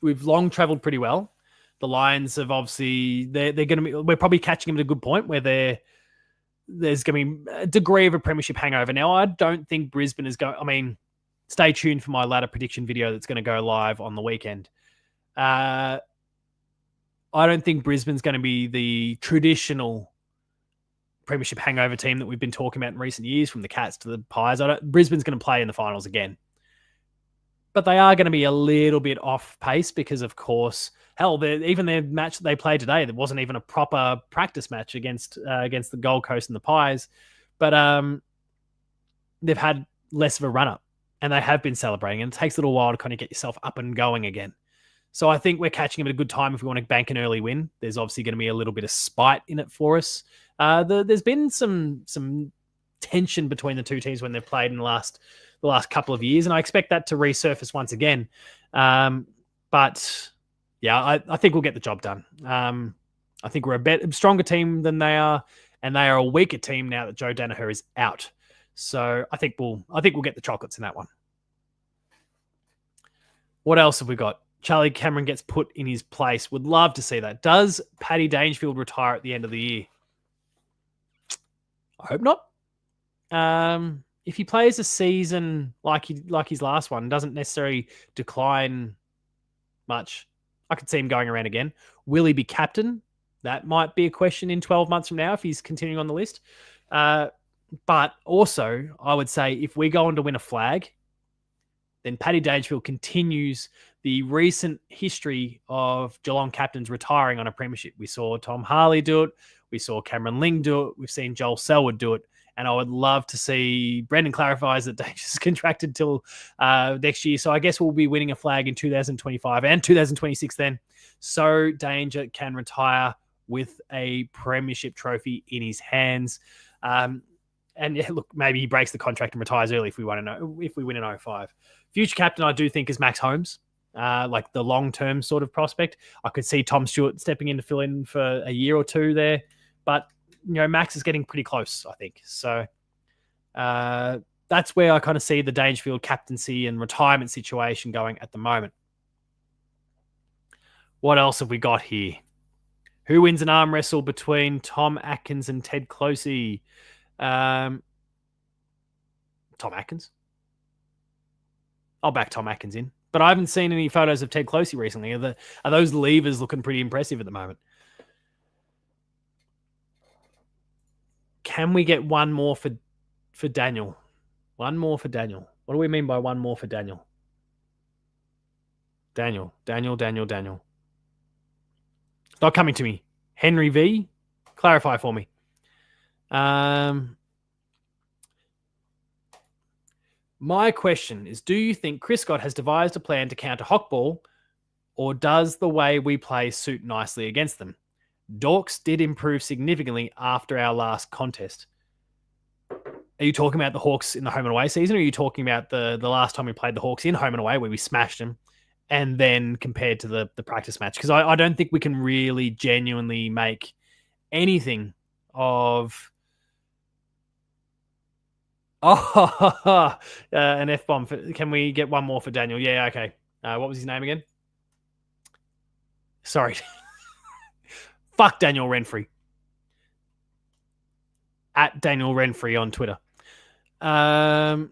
We've long travelled pretty well. The Lions have obviously... They're going to be... We're probably catching them at a good point where there's going to be a degree of a premiership hangover. Now, I don't think Brisbane is going... I mean, stay tuned for my ladder prediction video that's going to go live on the weekend. I don't think Brisbane's going to be the traditional premiership hangover team that we've been talking about in recent years, from the Cats to the Pies. Brisbane's going to play in the finals again. but they are going to be a little bit off pace because, of course, hell, even their match that they played today, there wasn't even a proper practice match against the Gold Coast and the Pies, but they've had less of a run up, and they have been celebrating, and it takes a little while to kind of get yourself up and going again. So I think we're catching them at a good time if we want to bank an early win. There's obviously going to be a little bit of spite in it for us. There's been some tension between the two teams when they've played in the last couple of years, and I expect that to resurface once again. But yeah, I think we'll get the job done. I think we're a stronger team than they are, and they are a weaker team now that Joe Danaher is out. So I think we'll get the chocolates in that one. What else have we got? Charlie Cameron gets put in his place. Would love to see that. Does Paddy Dangerfield retire at the end of the year? I hope not. If he plays a season like his last one, doesn't necessarily decline much, I could see him going around again. Will he be captain? That might be a question in 12 months from now if he's continuing on the list. But also, I would say if we go on to win a flag, then Paddy Dangerfield continues the recent history of Geelong captains retiring on a premiership. We saw Tom Harley do it. We saw Cameron Ling do it. We've seen Joel Selwood do it. And I would love to see Brendan clarifies that Danger's contracted till next year. So I guess we'll be winning a flag in 2025 and 2026 then. So Danger can retire with a premiership trophy in his hands. And yeah, look, maybe he breaks the contract and retires early if we win in 05. Future captain, I do think, is Max Holmes, like the long-term sort of prospect. I could see Tom Stewart stepping in to fill in for a year or two there, but Max is getting pretty close, I think. So that's where I kind of see the Dangerfield captaincy and retirement situation going at the moment. What else have we got here? Who wins an arm wrestle between Tom Atkins and Ted Closey? Tom Atkins. I'll back Tom Atkins in. But I haven't seen any photos of Ted Closey recently. Are those levers looking pretty impressive at the moment? Can we get one more for Daniel? One more for Daniel. What do we mean by one more for Daniel? Daniel. It's not coming to me. Henry V? Clarify for me. My question is, do you think Chris Scott has devised a plan to counter Hockball, or does the way we play suit nicely against them? Dorks did improve significantly after our last contest. Are you talking about the Hawks in the home and away season, or are you talking about the last time we played the Hawks in home and away where we smashed them, and then compared to the practice match? Because I don't think we can really genuinely make anything of... an F-bomb. Can we get one more for Daniel? Yeah, okay. What was his name again? Sorry. Fuck Daniel Renfrey. At Daniel Renfrey on Twitter. I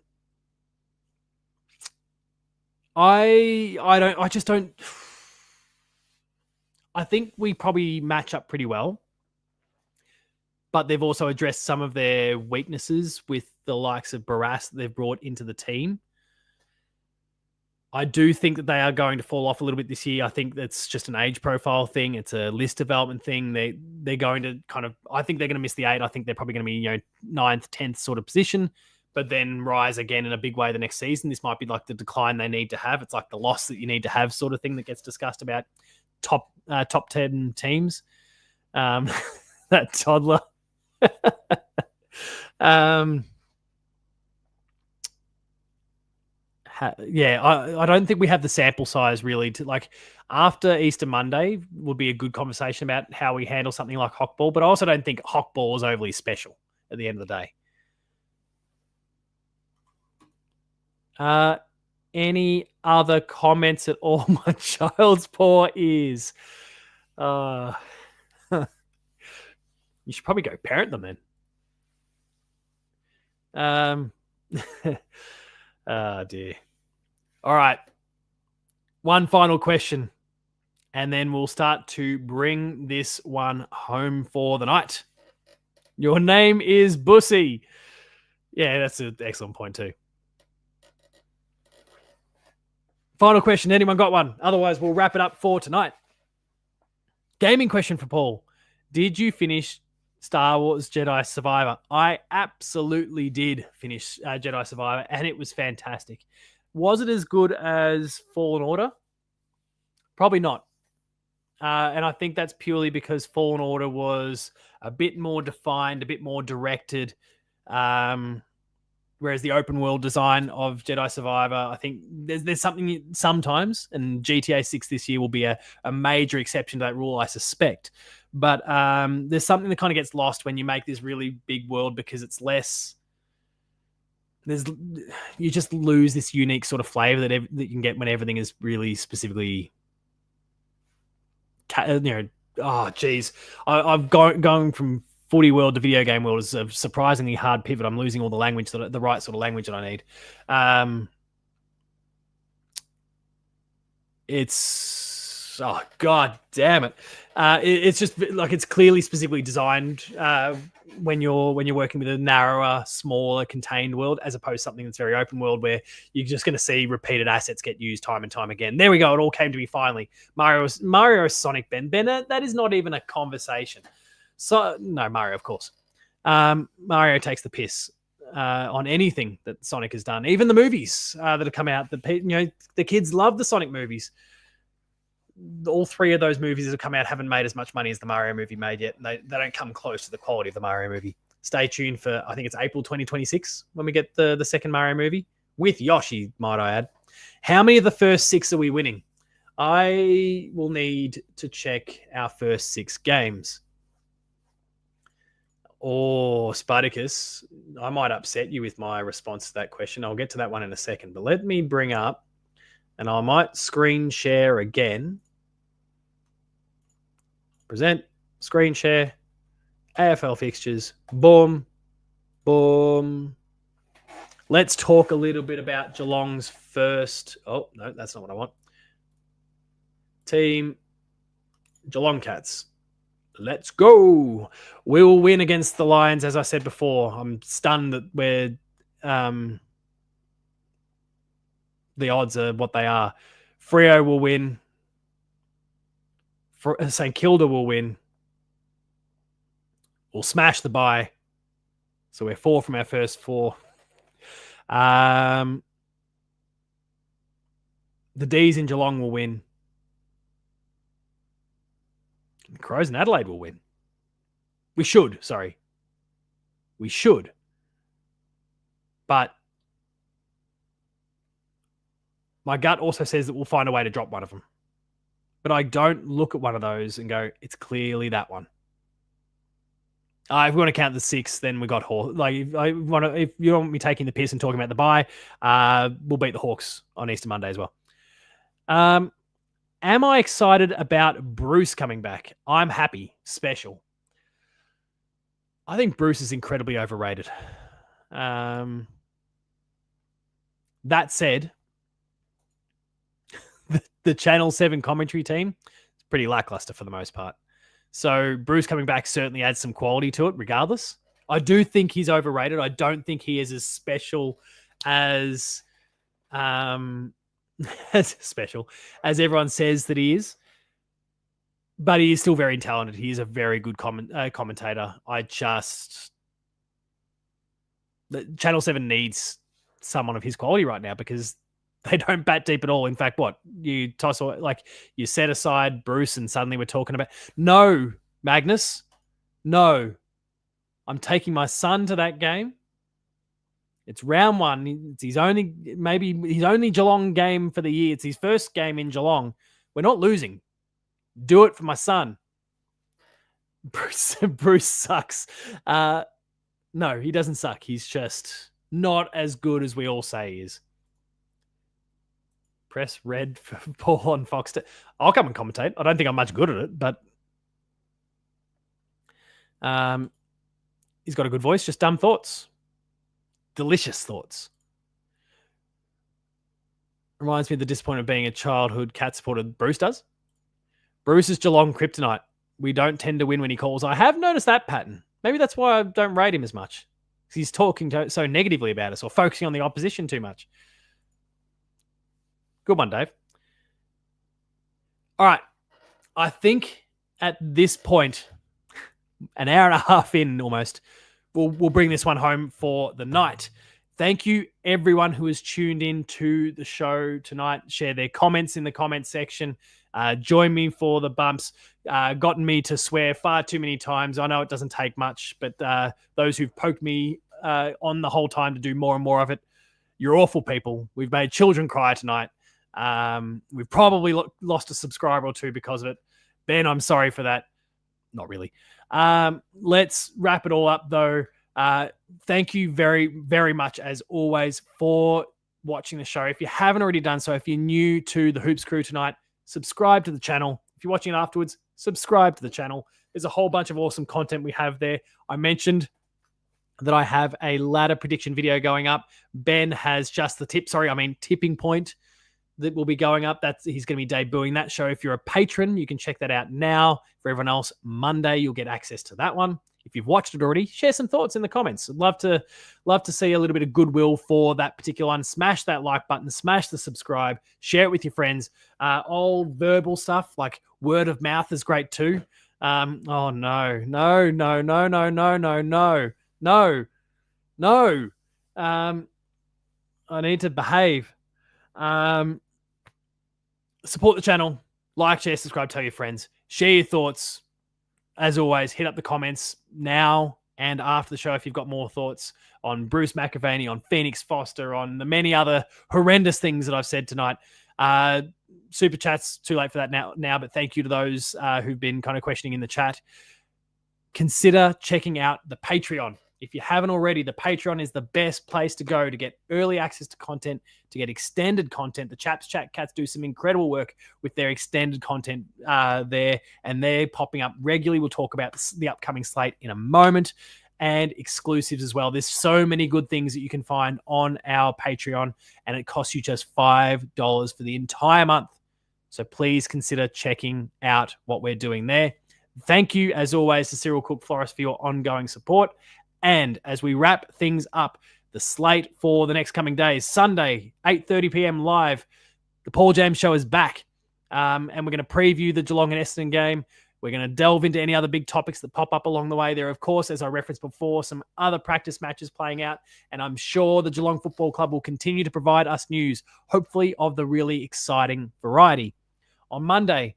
just don't... I think we probably match up pretty well. But they've also addressed some of their weaknesses with the likes of Barras that they've brought into the team. I do think that they are going to fall off a little bit this year. I think that's just an age profile thing. It's a list development thing. They're going to kind of... I think they're going to miss the 8. I think they're probably going to be 9th, 10th sort of position, but then rise again in a big way the next season. This might be like the decline they need to have. It's like the loss that you need to have sort of thing that gets discussed about top 10 teams. That toddler. I don't think we have the sample size really to, like, after Easter Monday would be a good conversation about how we handle something like Hockball, but I also don't think Hockball is overly special at the end of the day. Any other comments at all? My child's paw is... You should probably go parent them then. Oh dear. All right. One final question, and then we'll start to bring this one home for the night. Your name is Bussy. Yeah, that's an excellent point too. Final question. Anyone got one? Otherwise, we'll wrap it up for tonight. Gaming question for Paul. Did you finish Star Wars Jedi Survivor? I absolutely did finish Jedi Survivor, and it was fantastic. Was it as good as Fallen Order? Probably not. And I think that's purely because Fallen Order was a bit more defined, a bit more directed. Whereas the open world design of Jedi Survivor, I think there's something sometimes, and GTA 6 this year will be a major exception to that rule, I suspect. But there's something that kind of gets lost when you make this really big world because it's less. You just lose this unique sort of flavor that you can get when everything is really specifically. I'm going from footy world to video game world is a surprisingly hard pivot. I'm losing all the language, the right sort of language that I need. God damn it. It's just like it's clearly specifically designed when you're working with a narrower, smaller, contained world, as opposed to something that's very open world where you're just going to see repeated assets get used time and time again. There we go. It all came to me finally. Mario Sonic Ben. That is not even a conversation. So no, Mario, of course. Mario takes the piss on anything that Sonic has done. Even the movies that have come out. The kids love the Sonic movies. All three of those movies that have come out haven't made as much money as the Mario movie made yet. They don't come close to the quality of the Mario movie. Stay tuned for, I think it's April 2026 when we get the second Mario movie with Yoshi, might I add. How many of the first 6 are we winning? I will need to check our first 6 games. Or Spartacus, I might upset you with my response to that question. I'll get to that one in a second. But let me bring up, and I might screen share again. Present, screen share, AFL fixtures. Boom, boom. Let's talk a little bit about Geelong's first. Oh, no, that's not what I want. Team Geelong Cats. Let's go. We'll win against the Lions, as I said before. I'm stunned that the odds are what they are. Freo will win. St Kilda will win. We'll smash the bye. So we're 4 from our first 4. The D's in Geelong will win. The Crows in Adelaide will win. We should. But my gut also says that we'll find a way to drop one of them. But I don't look at one of those and go, it's clearly that one. If we want to count the 6, then we got Hawks. Like if you don't want me taking the piss and talking about the bye, we'll beat the Hawks on Easter Monday as well. Am I excited about Bruce coming back? I'm happy. Special. I think Bruce is incredibly overrated. That said, the Channel 7 commentary team is pretty lackluster for the most part. So Bruce coming back certainly adds some quality to it regardless. I do think he's overrated. I don't think he is as special as as everyone says that he is. But he is still very talented. He is a very good commentator. Channel 7 needs someone of his quality right now because they don't bat deep at all. In fact, you set aside Bruce and suddenly we're talking about, no, Magnus, no, I'm taking my son to that game. It's round 1. It's his only Geelong game for the year. It's his first game in Geelong. We're not losing. Do it for my son. Bruce sucks. No, he doesn't suck. He's just not as good as we all say he is. Press red for Paul on Fox. I'll come and commentate. I don't think I'm much good at it, but he's got a good voice. Just dumb thoughts. Delicious thoughts. Reminds me of the disappointment of being a childhood cat supporter. Bruce does. Bruce is Geelong kryptonite. We don't tend to win when he calls. I have noticed that pattern. Maybe that's why I don't rate him as much. He's talking so negatively about us or focusing on the opposition too much. Good one, Dave. All right. I think at this point, an hour and a half in almost, we'll bring this one home for the night. Thank you, everyone who has tuned in to the show tonight. Share their comments in the comment section. Join me for the bumps. Gotten me to swear far too many times. I know it doesn't take much, but those who've poked me on the whole time to do more and more of it, you're awful people. We've made children cry tonight. We've probably lost a subscriber or two because of it. Ben, I'm sorry for that. Not really. Let's wrap it all up, though. Thank you very, very much, as always, for watching the show. If you haven't already done so, if you're new to the Hoops Crew tonight, subscribe to the channel. If you're watching it afterwards, subscribe to the channel. There's a whole bunch of awesome content we have there. I mentioned that I have a ladder prediction video going up. Ben has just the tipping point that will be going up. He's going to be debuting that show. If you're a patron, you can check that out now. For everyone else, Monday, you'll get access to that one. If you've watched it already, share some thoughts in the comments. I'd love to see a little bit of goodwill for that particular one. Smash that like button, smash the subscribe, share it with your friends. All verbal stuff like word of mouth is great too. Oh no. I need to behave. Support the channel, like, share, subscribe, tell your friends, share your thoughts. As always, hit up the comments now and after the show if you've got more thoughts on Bruce McAvaney, on Phoenix Foster, on the many other horrendous things that I've said tonight. Super chats, too late for that now, but thank you to those who've been kind of questioning in the chat. Consider checking out the Patreon. If you haven't already, the Patreon is the best place to go to get early access to content, to get extended content. The Chaps Chat Cats do some incredible work with their extended content there, and they're popping up regularly. We'll talk about the upcoming slate in a moment, and exclusives as well. There's so many good things that you can find on our Patreon, and it costs you just $5 for the entire month. So please consider checking out what we're doing there. Thank you, as always, to Cyril Cook Florist for your ongoing support. And as we wrap things up, the slate for the next coming days, Sunday, 8:30 p.m. live, the Paul James Show is back. And we're going to preview the Geelong and Essendon game. We're going to delve into any other big topics that pop up along the way. There, of course, as I referenced before, some other practice matches playing out. And I'm sure the Geelong Football Club will continue to provide us news, hopefully of the really exciting variety. On Monday,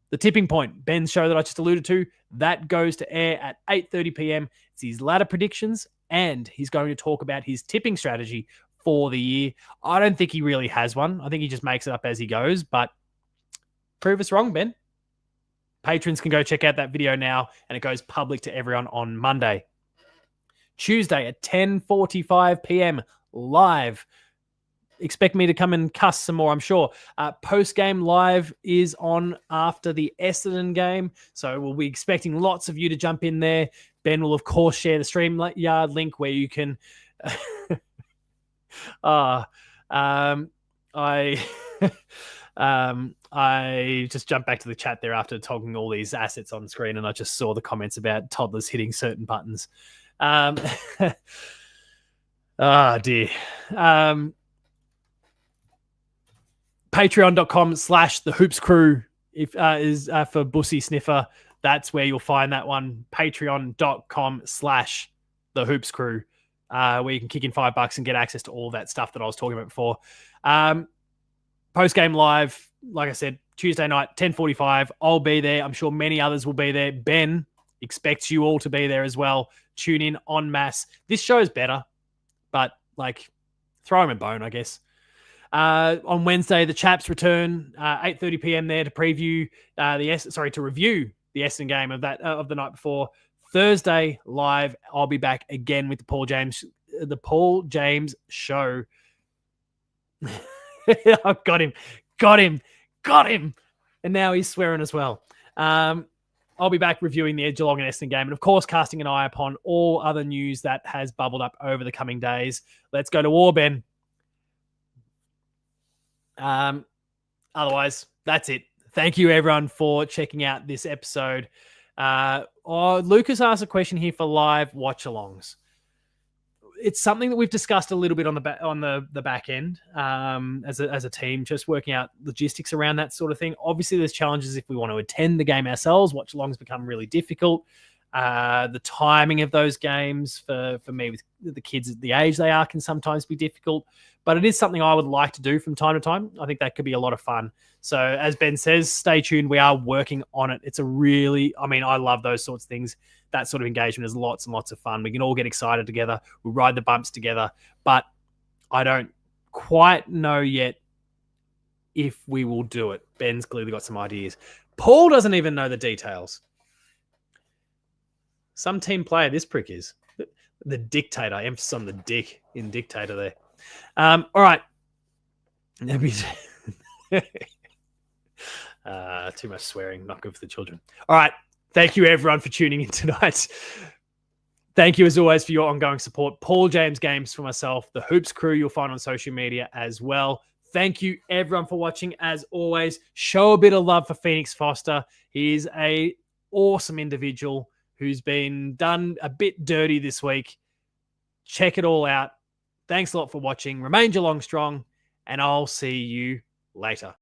the tipping point, Ben's show that I just alluded to, that goes to air at 8:30 p.m. It's his ladder predictions, and he's going to talk about his tipping strategy for the year. I don't think he really has one. I think he just makes it up as he goes, but prove us wrong, Ben. Patrons can go check out that video now, and it goes public to everyone on Monday. Tuesday at 10:45 p.m. live. Expect me to come and cuss some more, I'm sure. Post-game live is on after the Essendon game, so we'll be expecting lots of you to jump in there. Ben will, of course, share the StreamYard link where you can... I just jumped back to the chat there after talking all these assets on screen, and I just saw the comments about toddlers hitting certain buttons. Oh, dear. Patreon.com/thehoops-crew is for Bussy Sniffer. That's where you'll find that one. Patreon.com/thehoops-crew, where you can kick in $5 and get access to all that stuff that I was talking about before. Post-game live, like I said, Tuesday night, 10:45. I'll be there. I'm sure many others will be there. Ben expects you all to be there as well. Tune in en masse. This show is better, but throw him a bone, I guess. On Wednesday, the Chaps return 8:30 p.m. there to preview to review the Essendon game of the night before. Thursday live, I'll be back again with the Paul James Show. I've got him, and now he's swearing as well. I'll be back reviewing the Geelong and Essendon game, and of course, casting an eye upon all other news that has bubbled up over the coming days. Let's go to war, Ben. Otherwise, that's it. Thank you, everyone, for checking out this episode. Lucas asked a question here for live watch-alongs. it's something that we've discussed a little bit on the back end as a team, just working out logistics around that sort of thing. Obviously, there's challenges if we want to attend the game ourselves. Watch alongs become really difficult. The timing of those games for me with the kids at the age they are can sometimes be difficult, but it is something I would like to do from time to time. I think that could be a lot of fun. So as Ben says, stay tuned. We are working on it. It's I love those sorts of things. That sort of engagement is lots and lots of fun. We can all get excited together. We ride the bumps together, but I don't quite know yet if we will do it. Ben's clearly got some ideas. Paul doesn't even know the details. Some team player this prick is. The dictator. Emphasis on the dick in dictator there. All right. Too much swearing. Not good for the children. All right. Thank you, everyone, for tuning in tonight. Thank you, as always, for your ongoing support. Paul James Games for myself, the Hoops crew you'll find on social media as well. Thank you, everyone, for watching. As always, show a bit of love for Phoenix Foster. He is an awesome individual who's been done a bit dirty this week. Check it all out. Thanks a lot for watching. Remain Geelong strong, and I'll see you later.